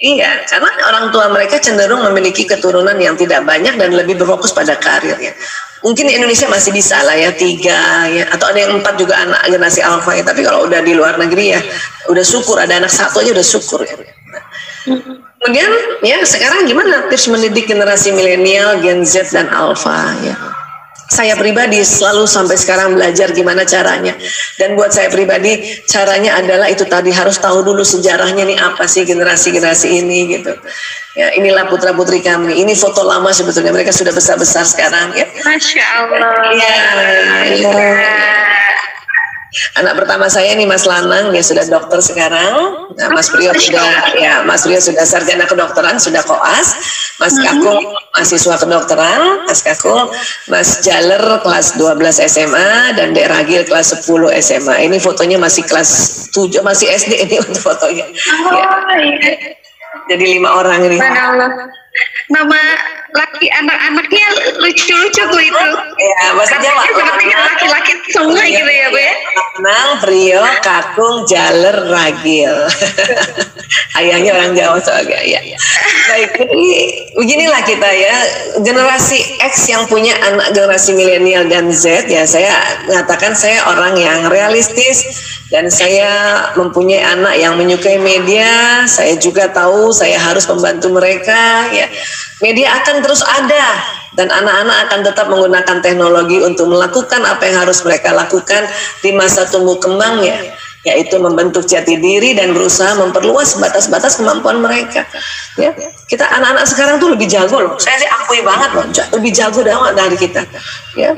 Iya, karena orang tua mereka cenderung memiliki keturunan yang tidak banyak dan lebih berfokus pada karir ya. Mungkin di Indonesia masih bisa lah ya 3 ya, atau ada yang 4 juga anak generasi alfa ya. Tapi kalau udah di luar negeri ya udah syukur, ada anak 1 aja udah syukur ya. Kemudian ya sekarang gimana tips mendidik generasi milenial, Gen Z dan Alpha ya. Saya pribadi selalu sampai sekarang belajar gimana caranya. Dan buat saya pribadi caranya adalah itu tadi, harus tahu dulu sejarahnya nih apa sih generasi-generasi ini gitu. Ya, inilah putra-putri kami. Ini foto lama sebetulnya, mereka sudah besar-besar sekarang ya. Masya Allah. Ya. Anak pertama saya nih Mas Lanang, dia sudah dokter sekarang. Nah, Mas Priyo sudah sarjana kedokteran, sudah koas. Mas Kakung mahasiswa kedokteran, Mas Kakung, Mas Jaler kelas 12 SMA dan Dek Ragil kelas 10 SMA. Ini fotonya masih kelas 7, masih SD ini untuk fotonya. Ya. Jadi 5 orang ini. Nama laki anak-anaknya lucu-lucu tuh itu. Ya, maksudnya seperti laki-laki semua gitu ya, Bu ya. Lanang, Priyo, Kakung, Jaler, Ragil. Ayahnya orang Jawa soalnya ya. Baik, beginilah kita ya, generasi X yang punya anak generasi milenial dan Z ya, saya mengatakan saya orang yang realistis dan saya mempunyai anak yang menyukai media. Saya juga tahu saya harus membantu mereka ya. Media akan terus ada dan anak-anak akan tetap menggunakan teknologi untuk melakukan apa yang harus mereka lakukan di masa tumbuh kembangnya, yaitu membentuk jati diri dan berusaha memperluas batas-batas kemampuan mereka. Ya, kita anak-anak sekarang tuh lebih jago loh. Saya sih akui banget loh, lebih jago dari kita. Ya,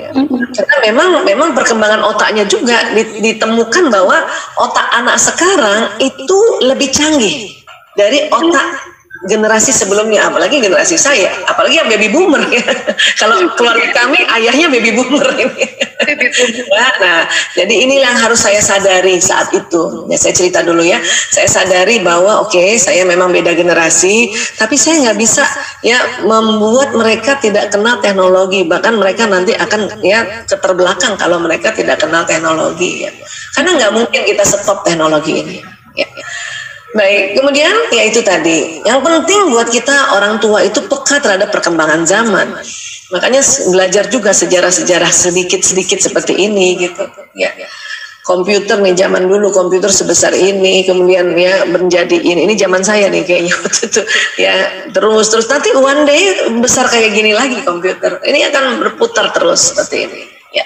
karena memang perkembangan otaknya juga ditemukan bahwa otak anak sekarang itu lebih canggih dari otak generasi sebelumnya, apalagi generasi saya, apalagi yang baby boomer ya. Kalau keluarga kami ayahnya baby boomer ini. Nah, jadi inilah yang harus saya sadari saat itu. Ya, saya cerita dulu ya. Saya sadari bahwa oke, saya memang beda generasi, tapi saya nggak bisa ya membuat mereka tidak kenal teknologi. Bahkan mereka nanti akan ya keterbelakang kalau mereka tidak kenal teknologi ya. Karena nggak mungkin kita stop teknologi ini. Ya. Baik, kemudian ya itu tadi. Yang penting buat kita orang tua itu peka terhadap perkembangan zaman. Makanya belajar juga sejarah-sejarah sedikit-sedikit seperti ini gitu. Ya. Komputer nih zaman dulu komputer sebesar ini, kemudian ya menjadi ini zaman saya nih kayaknya waktu itu. Ya, terus nanti one day besar kayak gini lagi komputer. Ini akan berputar terus seperti ini. Ya.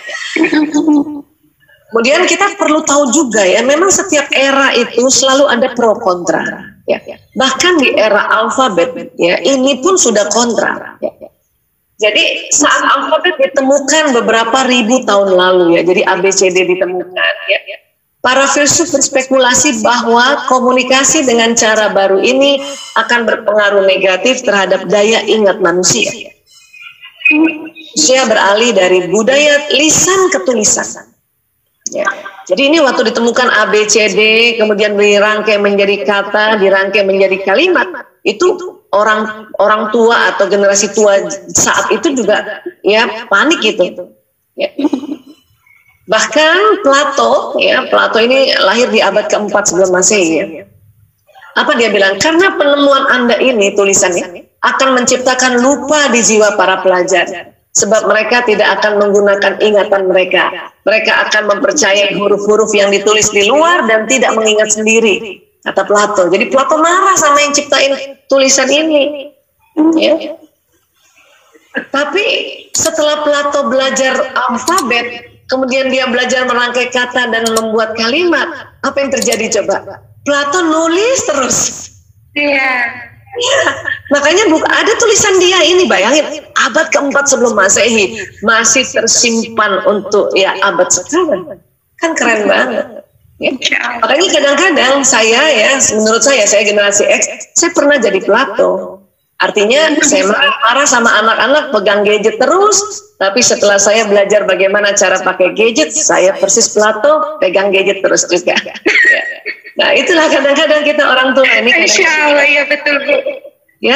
Kemudian kita perlu tahu juga ya, memang setiap era itu selalu ada pro kontra. Ya. Bahkan di era alfabet, ya ini pun sudah kontra. Ya. Jadi saat alfabet ditemukan beberapa ribu tahun lalu ya, jadi ABCD ditemukan. Ya. Para filsuf berspekulasi bahwa komunikasi dengan cara baru ini akan berpengaruh negatif terhadap daya ingat manusia. Manusia beralih dari budaya lisan ke tulisan. Ya. Jadi ini waktu ditemukan ABCD, kemudian dirangkai menjadi kata, dirangkai menjadi kalimat, itu orang tua atau generasi tua saat itu juga ya panik gitu. Ya. Bahkan Plato ini lahir di abad keempat sebelum Masehi. Ya. Apa dia bilang? Karena penemuan Anda ini, tulisannya, akan menciptakan lupa di jiwa para pelajar. Sebab mereka tidak akan menggunakan ingatan mereka. Mereka akan mempercayai huruf-huruf yang ditulis di luar dan tidak mengingat sendiri. Kata Plato. Jadi Plato marah sama yang ciptain tulisan ini. Ya. Tapi setelah Plato belajar alfabet, kemudian dia belajar merangkai kata dan membuat kalimat, apa yang terjadi coba? Plato nulis terus. Iya. Makanya ada tulisan dia ini, bayangin, abad keempat sebelum Masehi masih tersimpan untuk abad sekarang. Kan keren banget. Ya. Makanya kadang-kadang menurut saya generasi X, saya pernah jadi Plato. Artinya saya marah sama anak-anak pegang gadget terus, tapi setelah saya belajar bagaimana cara pakai gadget, saya persis Plato pegang gadget terus juga. Nah, itulah kadang-kadang kita orang tua ini. Insya Allah, ya betul Bu. Ya,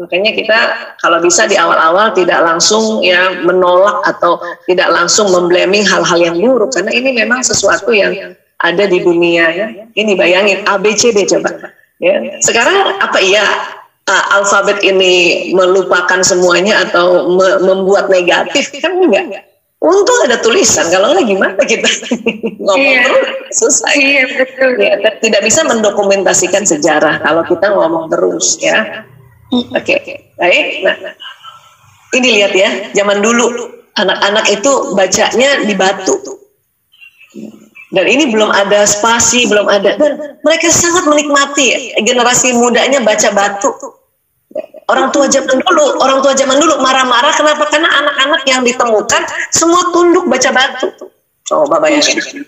makanya kita kalau bisa di awal-awal tidak langsung menolak atau tidak langsung memblaming hal-hal yang buruk, karena ini memang sesuatu yang ada di dunia ya. Ini bayangin ABCD coba. Ya, sekarang apa alfabet ini melupakan semuanya atau membuat negatif? Kan enggak. Untung ada tulisan, kalau nggak gimana kita ngomong terus susah. Iya betul. Ya, tidak bisa mendokumentasikan sejarah kalau kita ngomong terus ya. Oke. Baik. Nah, ini lihat ya, zaman dulu anak-anak itu bacanya di batu. Dan ini belum ada spasi, belum ada. Dan mereka sangat menikmati generasi mudanya baca batu. Orang tua zaman dulu marah-marah kenapa? Karena anak-anak yang ditemukan semua tunduk baca batu. Coba bayangin.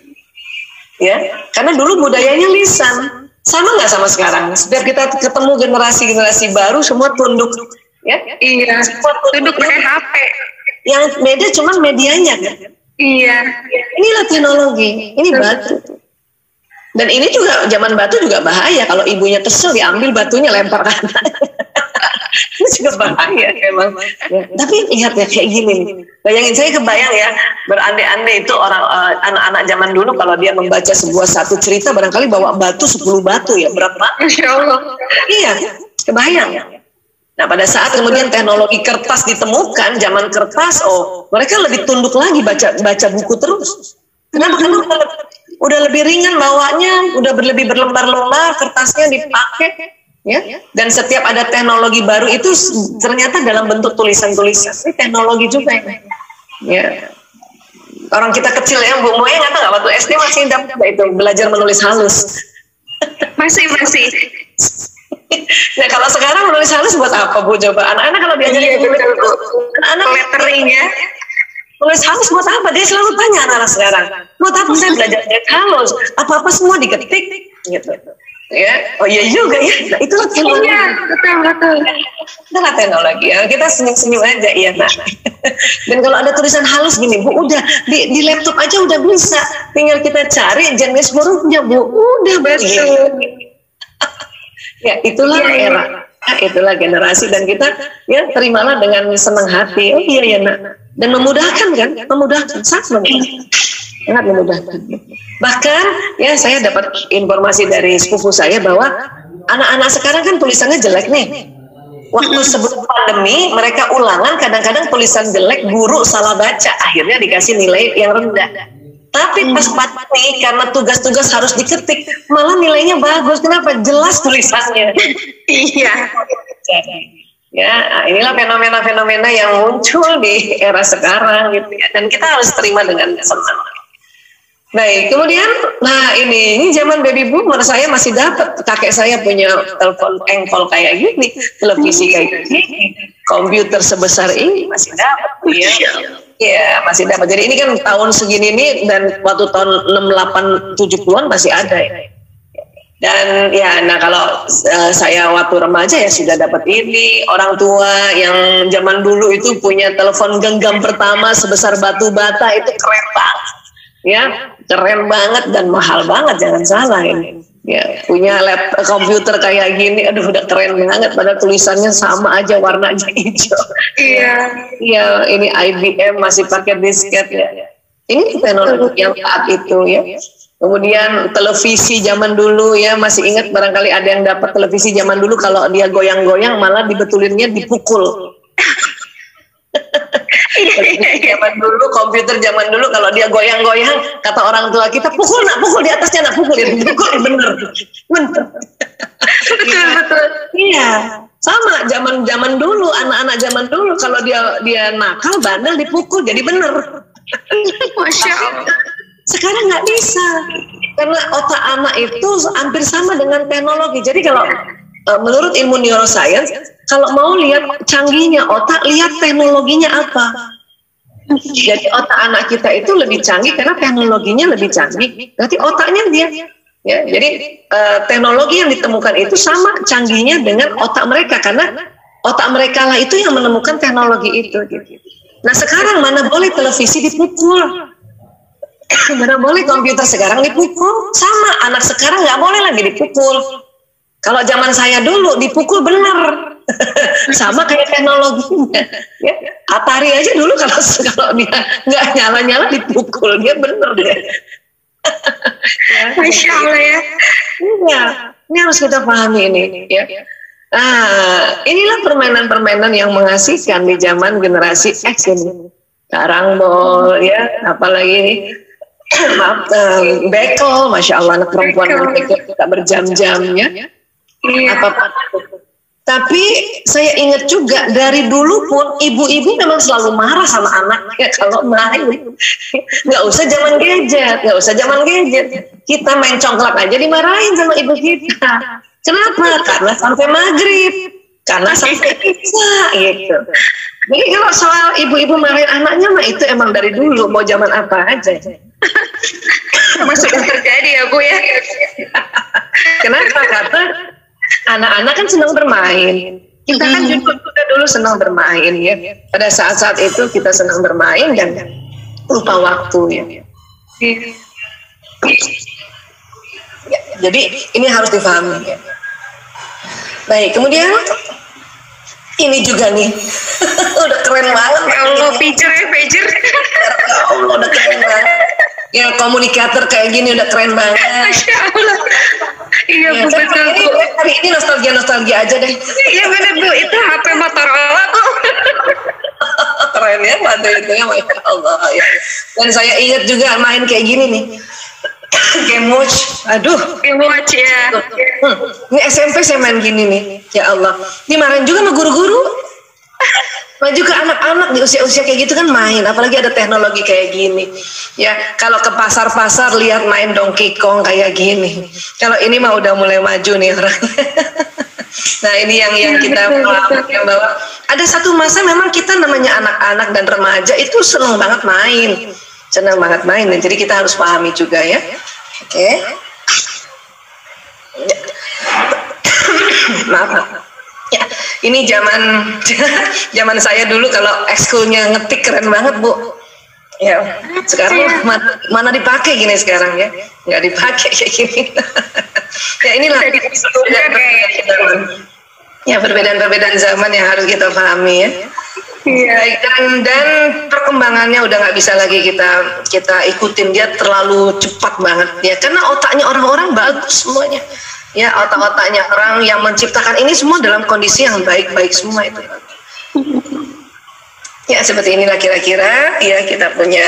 Ya, karena dulu budayanya lisan. Sama nggak sama sekarang? Setiap kita ketemu generasi baru semua tunduk. Ya? Iya. Semua tunduk pakai HP. Yang beda cuma medianya kan? Iya. Inilah teknologi. Ini batu. Dan ini juga zaman batu juga bahaya. Kalau ibunya kesel diambil batunya lempar ke anak. Ini juga bahaya memang. Ya. Tapi lihat ya kayak gini. Bayangin, saya kebayang ya, berandai-andai itu anak-anak zaman dulu kalau dia membaca satu cerita barangkali bawa batu 10 batu ya, berat banget. Insya Allah. Iya, kebayang. Nah pada saat kemudian teknologi kertas ditemukan, zaman kertas, mereka lebih tunduk lagi baca buku terus. Kenapa? Karena udah lebih ringan bawanya, udah lebih berlembar-lembar, kertasnya dipakai. Ya, dan setiap ada teknologi baru itu ternyata dalam bentuk tulisan-tulisan. Ini teknologi juga ya. Orang kita kecil ya, Bu Moya nggak waktu SD masih dapat itu belajar menulis halus. Masih. Nah kalau sekarang menulis halus buat apa Bu? Coba anak-anak kalau diajarin anak lettering ya, menulis halus buat apa? Dia selalu tanya anak-anak sekarang, buat apa saya belajar halus? Apa-apa semua diketik gitu. Ya, iya juga ya. Nah, itulah teknologi. Iya, betul. Itulah teknologi ya. Kita senyum-senyum aja ya, Nak. Dan kalau ada tulisan halus gini, Bu, udah di laptop aja udah bisa. Tinggal kita cari jenis hurufnya, Bu. Udah betul. Ya, itulah era. Itulah generasi dan kita ya terimalah dengan senang hati. Oh iya ya, Nak. Dan memudahkan kan? Sangat memudahkan. Bahkan ya saya dapat informasi dari sepupu saya bahwa anak-anak sekarang kan tulisannya jelek nih. Waktu sebelum pandemi mereka ulangan kadang-kadang tulisan jelek, guru salah baca, akhirnya dikasih nilai yang rendah. Tapi pas pandemi karena tugas-tugas harus diketik, malah nilainya bagus. Kenapa? Jelas tulisannya. Iya. Ya, inilah fenomena-fenomena yang muncul di era sekarang gitu ya. Dan kita harus terima dengan senang. Baik, kemudian, ini zaman baby boomer saya masih dapat, kakek saya punya telepon engkol kayak gini, televisi kayak gini, komputer sebesar ini masih dapat, ya. Ya, masih dapat. Jadi ini kan tahun segini nih dan waktu tahun 68 70-an masih ada ya. Dan ya, kalau saya waktu remaja ya sudah dapat ini. Orang tua yang zaman dulu itu punya telepon genggam pertama sebesar batu bata, itu keren banget. Ya, keren banget dan mahal banget, jangan salah ini. Ya, punya komputer kayak gini, aduh udah keren banget, padahal tulisannya sama aja, warnanya hijau. Iya, ini IBM masih pakai disket ya. Ini teknologi yang saat itu ya. Kemudian televisi zaman dulu ya, masih ingat barangkali ada yang dapat televisi zaman dulu, kalau dia goyang-goyang malah dibetulinnya dipukul. Zaman dulu, komputer zaman dulu kalau dia goyang-goyang, kata orang tua kita, pukul nak, pukul di atasnya nak, pukul, pukul bener. Betul. Iya, sama zaman dulu, anak-anak zaman dulu kalau dia nakal, bandel, dipukul jadi bener. Masya Allah. Sekarang nggak bisa, karena otak anak itu hampir sama dengan teknologi. Jadi kalau menurut ilmu neuroscience, kalau mau lihat canggihnya otak, lihat teknologinya apa. Jadi otak anak kita itu lebih canggih karena teknologinya lebih canggih. Berarti otaknya dia. Ya, jadi teknologi yang ditemukan itu sama canggihnya dengan otak mereka, karena otak mereka lah itu yang menemukan teknologi itu. Nah sekarang mana boleh televisi dipukul, mana boleh komputer sekarang dipukul, sama anak sekarang nggak boleh lagi dipukul. Kalau zaman saya dulu dipukul benar. Sama kayak teknologinya ya. Atari aja dulu kalau dia nggak nyala-nyala dipukul, dia bener deh. Masya Allah ya. Iya, ini harus kita pahami ini ya. Inilah permainan-permainan yang mengasihkan di zaman generasi X ini. Karangbol ya, apalagi ini maaf, bekel, Masya Allah, anak perempuan bekel kita berjam-jam ya. Apa-apa. Tapi saya ingat juga dari dulu pun ibu-ibu memang selalu marah sama anaknya kalau main. Nggak usah zaman gadget, kita main congklak aja dimarahin sama ibu kita. Kenapa? Karena sampai maghrib, karena sampai isya gitu. Jadi kalau soal ibu-ibu marahin anaknya mah itu emang dari dulu, mau zaman apa aja. Sudah terjadi ya Bu ya. Kenapa? Karena anak-anak kan senang bermain. Kita kan juga dulu senang bermain ya. Pada saat-saat itu kita senang bermain dan lupa waktu ya. Jadi ini harus dipahami ya. Baik, kemudian ini juga nih. Udah keren banget. Ya Allah, pager. Ya Allah, udah keren banget. Ya komunikator kayak gini udah keren banget. Masya Allah. Iya Bu, betul Bu. Hari ini nostalgia aja deh. Iya benar Bu, itu HP Motorola Bu. Keren ya pada itu ya, Masya Allah ya. Dan saya ingat juga main kayak gini nih. Game Watch, aduh. Game Watch ya. Ini SMP saya main gini nih, ya Allah. Dimarahin juga sama guru-guru. Maju ke anak-anak di usia-usia kayak gitu kan main, apalagi ada teknologi kayak gini. Ya, kalau ke pasar-pasar lihat main Donkey Kong kayak gini. Kalau ini mah udah mulai maju nih orang. Nah, ini yang kita bahwa ada satu masa memang kita namanya anak-anak dan remaja itu senang banget main. Jadi kita harus pahami juga ya. Oke. Maaf. Ya, ini zaman saya dulu kalau ekskulnya ngetik keren banget Bu. Ya, sekarang mana dipakai gini sekarang ya? Nggak dipakai kayak gini. Ya inilah perbedaan zaman yang harus kita pahami ya. Iya, dan perkembangannya udah nggak bisa lagi kita ikutin, dia terlalu cepat banget ya, karena otaknya orang-orang bagus semuanya. Ya, otak-otaknya orang yang menciptakan ini semua dalam kondisi yang baik-baik semua itu. Ya, seperti inilah kira-kira ya kita punya.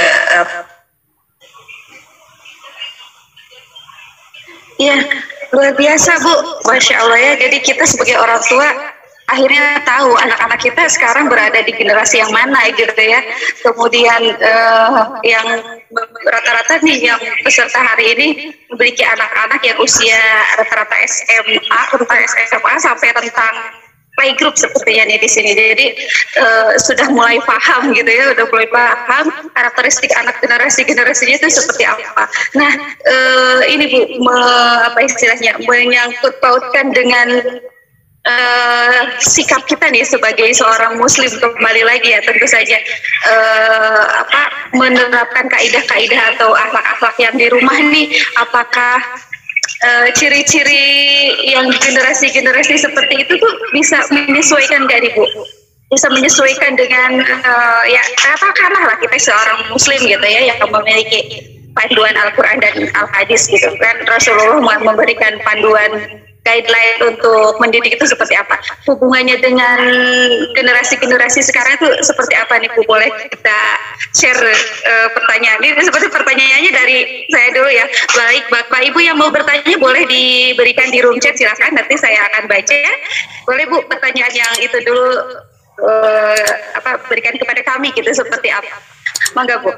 Ya, luar biasa Bu, Masya Allah ya. Jadi kita sebagai orang tua akhirnya tahu anak-anak kita sekarang berada di generasi yang mana gitu ya. Kemudian yang rata-rata nih yang peserta hari ini memiliki anak-anak yang usia rata-rata SMA, tentang SMA sampai tentang playgroup sepertinya nih di sini. Jadi sudah mulai paham gitu ya, udah mulai paham karakteristik anak generasinya itu seperti apa. Nah, ini Bu, apa istilahnya, menyangkut pautkan dengan sikap kita nih sebagai seorang muslim, kembali lagi ya tentu saja menerapkan kaidah-kaidah atau akhlak-akhlak yang di rumah nih, apakah ciri-ciri yang generasi seperti itu tuh bisa menyesuaikan dari Bu, bisa menyesuaikan dengan ya katakanlah lah kita seorang muslim gitu ya yang memiliki panduan Al-Quran dan Al-Hadis gitu kan. Rasulullah memberikan panduan guideline untuk mendidik itu seperti apa. Hubungannya dengan generasi-generasi sekarang itu seperti apa nih Bu? Boleh kita share pertanyaan ini seperti pertanyaannya dari saya dulu ya. Baik Bapak Ibu yang mau bertanya boleh diberikan di room chat, silakan nanti saya akan baca ya. Boleh Bu, pertanyaan yang itu dulu berikan kepada kami gitu seperti apa. Mangga Bu.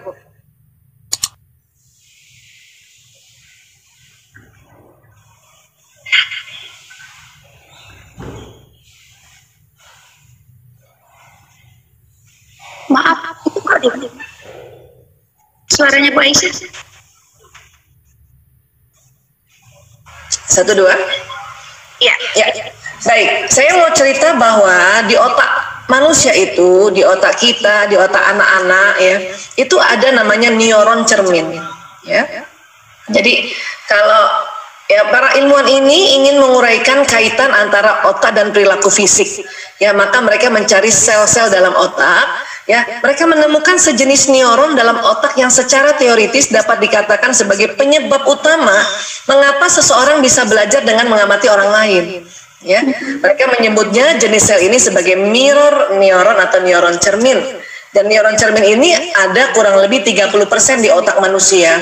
Maaf, suaranya Bu Aisyah. 1, 2. Ya. Baik, saya mau cerita bahwa di otak manusia itu, di otak kita, di otak anak-anak ya, itu ada namanya neuron cermin ya. Jadi kalau ya para ilmuwan ini ingin menguraikan kaitan antara otak dan perilaku fisik ya, maka mereka mencari sel-sel dalam otak ya, mereka menemukan sejenis neuron dalam otak yang secara teoritis dapat dikatakan sebagai penyebab utama mengapa seseorang bisa belajar dengan mengamati orang lain ya. Mereka menyebutnya jenis sel ini sebagai mirror neuron atau neuron cermin, dan neuron cermin ini ada kurang lebih 30% di otak manusia.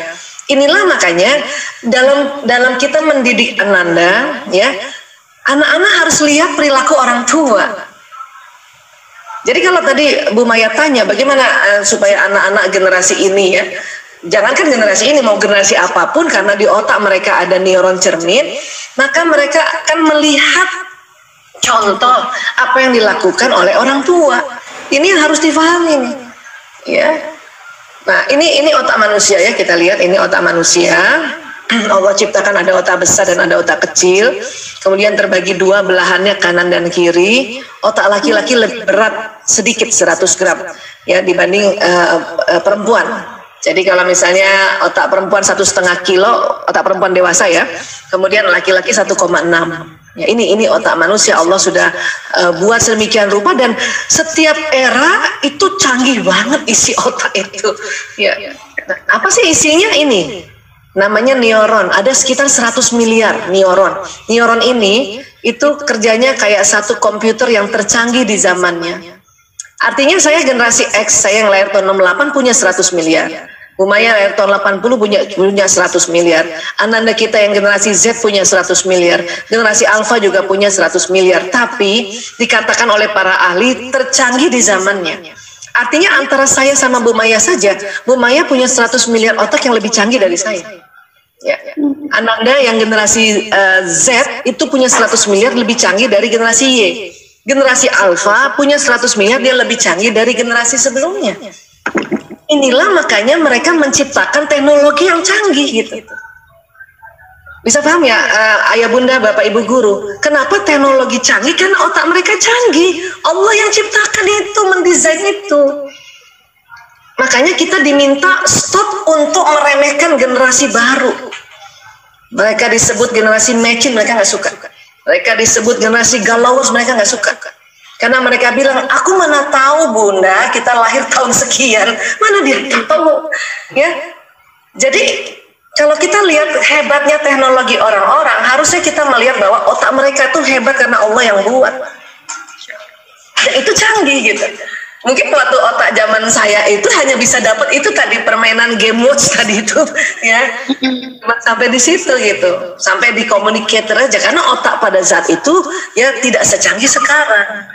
Inilah makanya dalam kita mendidik Ananda ya, anak-anak harus lihat perilaku orang tua. Jadi kalau tadi Bu Maya tanya bagaimana supaya anak-anak generasi ini ya, jangankan generasi ini, mau generasi apapun, karena di otak mereka ada neuron cermin, maka mereka akan melihat contoh apa yang dilakukan oleh orang tua. Ini yang harus difahami nih ya. Nah ini otak manusia ya, kita lihat ini otak manusia. Allah ciptakan ada otak besar dan ada otak kecil, kemudian terbagi dua, belahannya kanan dan kiri. Otak laki-laki lebih berat sedikit 100 gram ya dibanding perempuan. Jadi kalau misalnya otak perempuan 1,5 kilo, otak perempuan dewasa ya, kemudian laki-laki 1,6. Ya, ini otak manusia Allah sudah buat sedemikian rupa, dan setiap era itu canggih banget isi otak itu. Ya. Nah, apa sih isinya ini? Namanya neuron. Ada sekitar 100 miliar neuron. Neuron ini itu kerjanya kayak satu komputer yang tercanggih di zamannya. Artinya saya generasi X, saya yang lahir tahun 68 punya 100 miliar. Bu Maya lahir tahun 80 punya 100 miliar. Ananda kita yang generasi Z punya 100 miliar. Generasi Alpha juga punya 100 miliar. Tapi dikatakan oleh para ahli tercanggih di zamannya. Artinya antara saya sama Bu Maya saja, Bu Maya punya 100 miliar otak yang lebih canggih dari saya. Ya. Ananda yang generasi Z itu punya 100 miliar lebih canggih dari generasi Y. Generasi Alpha punya 100 miliar, dia lebih canggih dari generasi sebelumnya. Inilah makanya mereka menciptakan teknologi yang canggih gitu. Bisa paham ya ayah bunda, bapak ibu guru, kenapa teknologi canggih? Karena otak mereka canggih. Allah yang ciptakan itu, mendesain itu. Makanya kita diminta stop untuk meremehkan generasi baru. Mereka disebut generasi mecin, mereka nggak suka. Mereka disebut generasi galawers, mereka nggak suka. Karena mereka bilang, aku mana tahu bunda, kita lahir tahun sekian, mana dia tahu, ya. Jadi kalau kita lihat hebatnya teknologi orang-orang, harusnya kita melihat bahwa otak mereka itu hebat karena Allah yang buat. Dan itu canggih gitu. Mungkin waktu otak zaman saya itu hanya bisa dapat itu tadi, permainan game watch tadi itu, ya. Cuma sampai di situ gitu, sampai di communicator aja, karena otak pada saat itu ya tidak secanggih sekarang.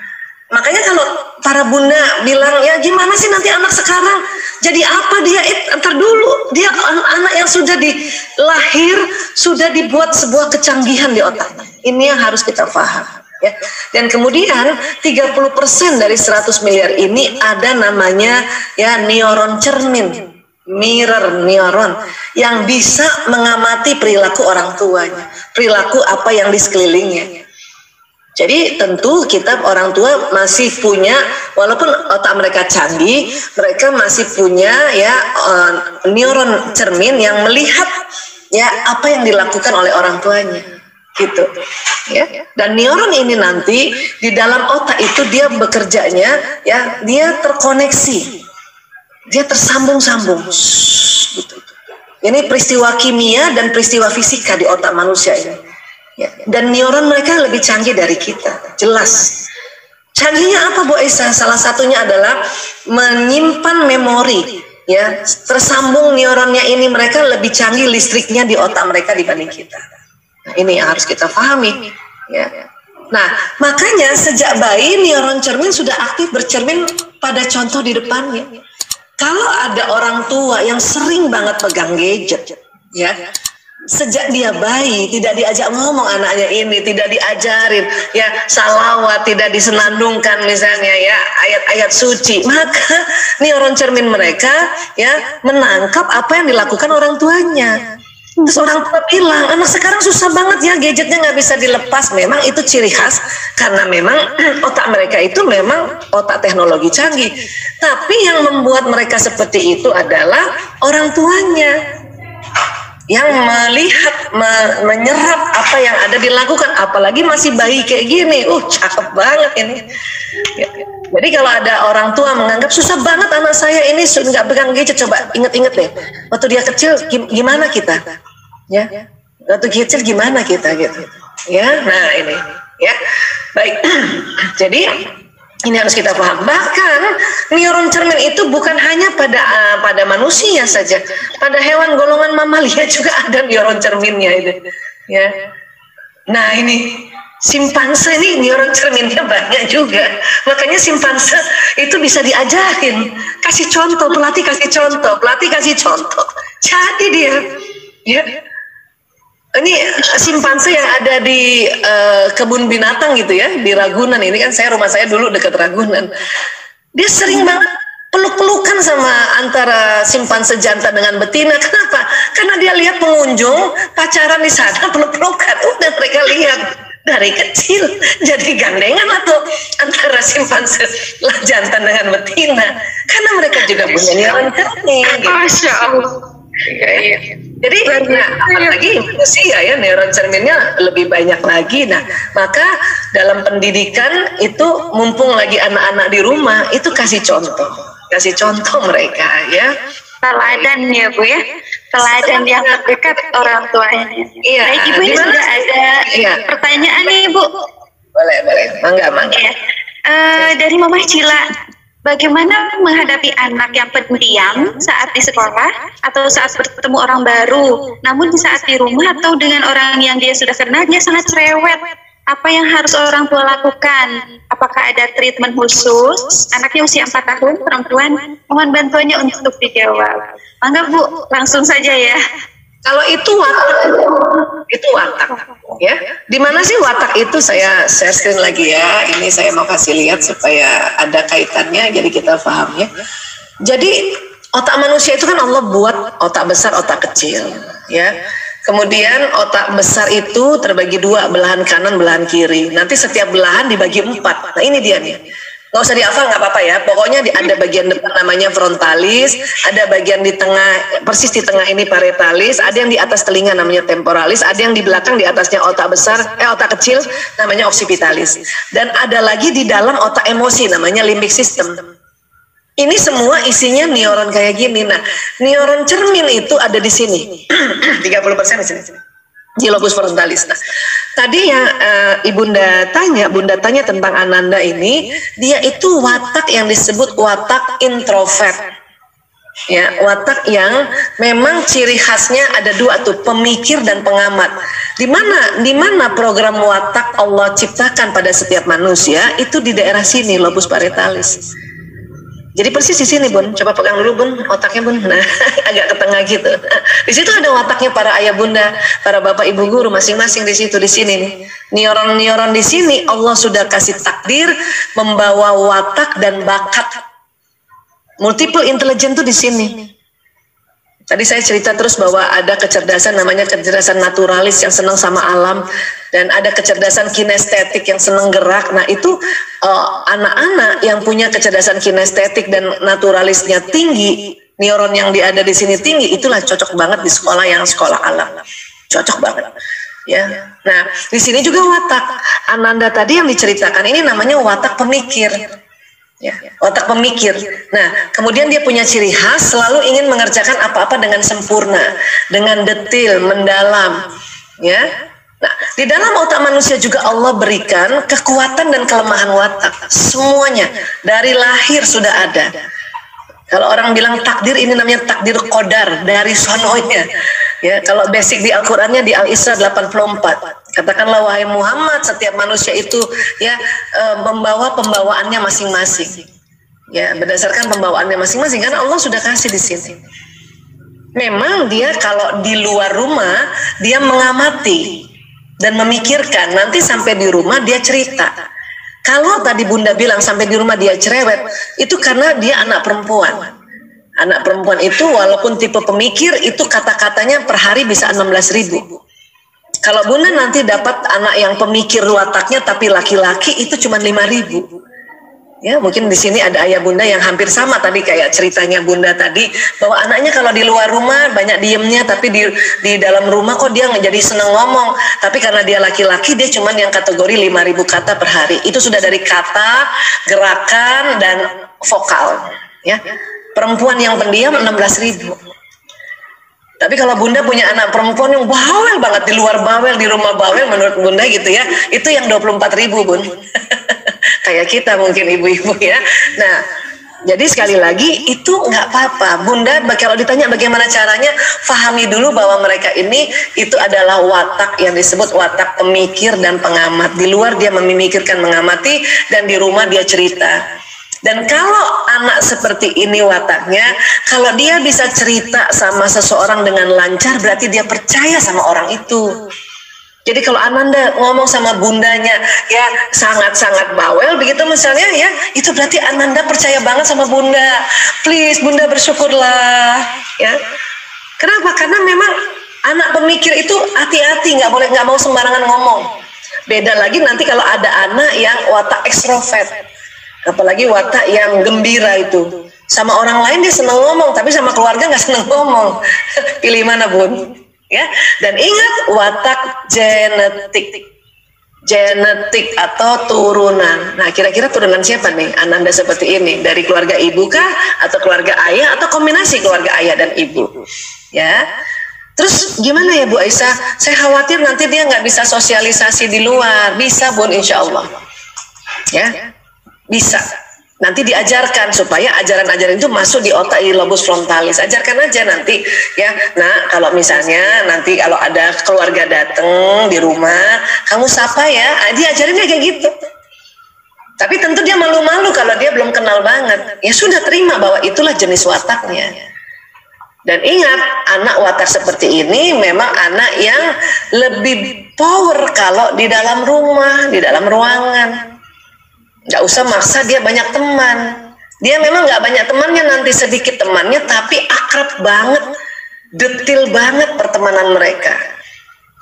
Makanya kalau para bunda bilang, ya gimana sih nanti anak sekarang jadi apa dia? Entar dulu, dia anak yang sudah dilahir sudah dibuat sebuah kecanggihan di otaknya. Ini yang harus kita paham. Ya. Dan kemudian 30% dari 100 miliar ini ada namanya ya neuron cermin, mirror neuron, yang bisa mengamati perilaku orang tuanya, perilaku apa yang di sekelilingnya. Jadi tentu kita orang tua masih punya, walaupun otak mereka canggih, mereka masih punya ya neuron cermin yang melihat ya apa yang dilakukan oleh orang tuanya, gitu. Ya. Dan neuron ini nanti di dalam otak itu dia bekerjanya ya, dia terkoneksi, dia tersambung-sambung, gitu. Ini peristiwa kimia dan peristiwa fisika di otak manusia ini. Ya. Dan neuron mereka lebih canggih dari kita, jelas. Canggihnya apa Bu Aisyah? Salah satunya adalah menyimpan memori. Ya, tersambung neuronnya ini, mereka lebih canggih listriknya di otak mereka dibanding kita. Nah, ini yang harus kita pahami. Ya. Nah, makanya sejak bayi neuron cermin sudah aktif bercermin pada contoh di depannya. Kalau ada orang tua yang sering banget pegang gadget, ya, sejak dia bayi tidak diajak ngomong anaknya ini, tidak diajarin, ya, salawat, tidak disenandungkan misalnya, ya, ayat-ayat suci, maka neuron cermin mereka, ya, menangkap apa yang dilakukan orang tuanya. Terus orang tua bilang, anak sekarang susah banget ya, gadgetnya nggak bisa dilepas. Memang itu ciri khas karena memang otak mereka itu memang otak teknologi canggih. Tapi yang membuat mereka seperti itu adalah orang tuanya yang melihat, menyerap apa yang ada dilakukan. Apalagi masih bayi kayak gini, cakep banget ini. Jadi kalau ada orang tua menganggap susah banget anak saya ini nggak pegang gadget, coba inget-inget deh, waktu dia kecil gimana kita, ya, waktu kecil gimana kita gitu, ya. Nah ini, ya, baik. Jadi ini harus kita paham. Bahkan neuron cermin itu bukan hanya pada manusia saja, pada hewan golongan mamalia juga ada neuron cerminnya itu, ya. Nah ini. Simpanse ini neuron cerminnya banyak juga, makanya simpanse itu bisa diajarin, kasih contoh, pelatih kasih contoh, jadi dia, ya, ini simpanse yang ada di kebun binatang gitu ya, di Ragunan ini kan, rumah saya dulu dekat Ragunan, dia sering banget peluk-pelukan sama antara simpanse jantan dengan betina. Kenapa? Karena dia lihat pengunjung pacaran di sana peluk-pelukan, udah mereka lihat dari kecil jadi gandengan atau antara simpanse jantan dengan betina, karena mereka juga punya neuron cermin. Masya Allah. Iya. Jadi apalagi manusia ya, neuron cerminnya lebih banyak lagi. Nah, maka dalam pendidikan itu mumpung lagi anak-anak di rumah, itu kasih contoh mereka, ya. Teladan ya Bu ya, teladan yang terdekat orang tuanya. Iya. Baik Ibu, ini sudah ada pertanyaan nih Bu. Boleh, mangga. Ya. Dari Mama Cila, bagaimana menghadapi anak yang pendiam saat di sekolah atau saat bertemu orang baru, namun di saat di rumah atau dengan orang yang dia sudah kenal dia sangat cerewet? Apa yang harus orang tua lakukan? Apakah ada treatment khusus? Anaknya usia 4 tahun, perempuan. Mohon bantuannya untuk dijawab. Mangga Bu, langsung saja ya. Kalau itu watak, ya. Di mana sih watak itu? Saya share screen lagi ya. Ini saya mau kasih lihat supaya ada kaitannya, jadi kita paham ya. Jadi otak manusia itu kan Allah buat otak besar, otak kecil, ya. Kemudian otak besar itu terbagi 2, belahan kanan, belahan kiri. Nanti setiap belahan dibagi 4. Nah ini dia nih. Nggak usah dihafal, nggak apa-apa ya. Pokoknya ada bagian depan namanya frontalis, ada bagian di tengah, persis di tengah ini parietalis, ada yang di atas telinga namanya temporalis, ada yang di belakang di atasnya otak kecil namanya occipitalis. Dan ada lagi di dalam otak emosi namanya limbic system. Ini semua isinya neuron kayak gini. Nah, neuron cermin itu ada di sini. 30% di sini. Di lobus frontalis. Nah, tadi yang Bunda tanya tentang Ananda ini, dia itu watak yang disebut watak introvert. Ya, watak yang memang ciri khasnya ada 2 tuh, pemikir dan pengamat. Di mana program watak Allah ciptakan pada setiap manusia itu di daerah sini, lobus parietalis. Jadi persis di sini Bun, coba pegang dulu Bun, otaknya Bun. Nah, agak ke tengah gitu. Di situ ada wataknya para ayah bunda, para bapak ibu guru masing-masing di situ, di sini nih. Neuron-neuron di sini Allah sudah kasih takdir membawa watak dan bakat. Multiple intelligence tuh di sini. Tadi saya cerita terus bahwa ada kecerdasan namanya kecerdasan naturalis yang senang sama alam, dan ada kecerdasan kinestetik yang senang gerak. Nah itu anak-anak yang punya kecerdasan kinestetik dan naturalisnya tinggi, neuron yang ada di sini tinggi, itulah cocok banget di sekolah yang sekolah alam, cocok banget. Ya, nah di sini juga watak Ananda tadi yang diceritakan ini namanya watak pemikir. Ya, otak pemikir. Nah, kemudian dia punya ciri khas selalu ingin mengerjakan apa-apa dengan sempurna, dengan detil, mendalam. Ya. Nah, di dalam otak manusia juga Allah berikan kekuatan dan kelemahan watak. Semuanya dari lahir sudah ada. Kalau orang bilang takdir, ini namanya takdir qadar, dari sononya. Ya, kalau basic di Al-Qur'annya di Al-Isra 84. Katakanlah wahai Muhammad, setiap manusia itu ya membawa pembawaannya masing-masing. Ya, berdasarkan pembawaannya masing-masing karena Allah sudah kasih di sini. Memang dia kalau di luar rumah dia mengamati dan memikirkan, nanti sampai di rumah dia cerita. Kalau tadi Bunda bilang sampai di rumah dia cerewet, itu karena dia anak perempuan. Anak perempuan itu walaupun tipe pemikir, itu kata-katanya per hari bisa 16.000. Kalau Bunda nanti dapat anak yang pemikir wataknya tapi laki-laki, itu cuma 5.000. Ya, mungkin di sini ada ayah Bunda yang hampir sama tadi kayak ceritanya Bunda tadi, bahwa anaknya kalau di luar rumah banyak diemnya, tapi di dalam rumah kok dia jadi seneng ngomong. Tapi karena dia laki-laki, dia cuma yang kategori 5.000 kata per hari. Itu sudah dari kata, gerakan, dan vokal. Ya. Perempuan yang pendiam 16.000. Tapi kalau Bunda punya anak perempuan yang bawel banget, di luar bawel, di rumah bawel menurut Bunda gitu ya, itu yang 24.000 Bun. Kayak kita mungkin ibu-ibu ya. Nah, jadi sekali lagi itu nggak apa-apa. Bunda kalau ditanya bagaimana caranya, fahami dulu bahwa mereka ini itu adalah watak yang disebut watak pemikir dan pengamat. Di luar dia memikirkan, mengamati, dan di rumah dia cerita. Dan kalau anak seperti ini wataknya, kalau dia bisa cerita sama seseorang dengan lancar, berarti dia percaya sama orang itu. Jadi kalau Ananda ngomong sama bundanya, ya sangat-sangat bawel, begitu misalnya ya, itu berarti Ananda percaya banget sama Bunda. Please, Bunda bersyukurlah. Ya, kenapa? Karena memang anak pemikir itu hati-hati, nggak mau sembarangan ngomong. Beda lagi nanti kalau ada anak yang watak ekstrovert. Apalagi watak yang gembira itu, sama orang lain dia senang ngomong, tapi sama keluarga nggak senang ngomong. Pilih mana Bun? Ya. Dan ingat watak genetik atau turunan. Nah, kira-kira turunan siapa nih? Ananda seperti ini, dari keluarga ibu kah, atau keluarga ayah, atau kombinasi keluarga ayah dan ibu? Ya. Terus gimana ya Bu Aisyah? Saya khawatir nanti dia nggak bisa sosialisasi di luar. Bisa Bun, insya Allah. Ya. Bisa. Nanti diajarkan supaya ajaran-ajaran itu masuk di otak, di lobus frontalis. Ajarkan aja nanti ya. Nah, kalau misalnya nanti kalau ada keluarga datang di rumah, kamu sapa ya, diajarin kayak gitu. Tapi tentu dia malu-malu kalau dia belum kenal banget. Ya sudah, terima bahwa itulah jenis wataknya. Dan ingat, anak watak seperti ini memang anak yang lebih power kalau di dalam rumah, di dalam ruangan. Nggak usah maksa dia banyak teman. Dia memang nggak banyak temannya, nanti sedikit temannya, tapi akrab banget, detil banget pertemanan mereka.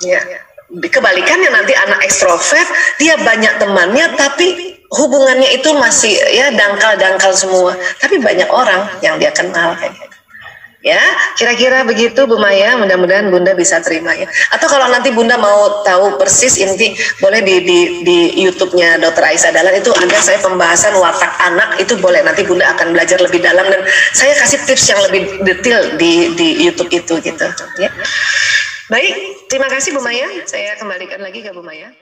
Ya, kebalikannya nanti anak ekstrovert, dia banyak temannya, tapi hubungannya itu masih ya dangkal-dangkal semua. Tapi banyak orang yang dia kenal kayak gitu. Ya, kira-kira begitu Bu Maya, mudah-mudahan Bunda bisa terima ya. Atau kalau nanti Bunda mau tahu persis inti, boleh di YouTube-nya Dr. Aisyah Dahlan, itu ada saya pembahasan watak anak, itu boleh, nanti Bunda akan belajar lebih dalam dan saya kasih tips yang lebih detail di YouTube itu gitu ya. Baik, terima kasih Bu Maya. Saya kembalikan lagi ke Bu Maya.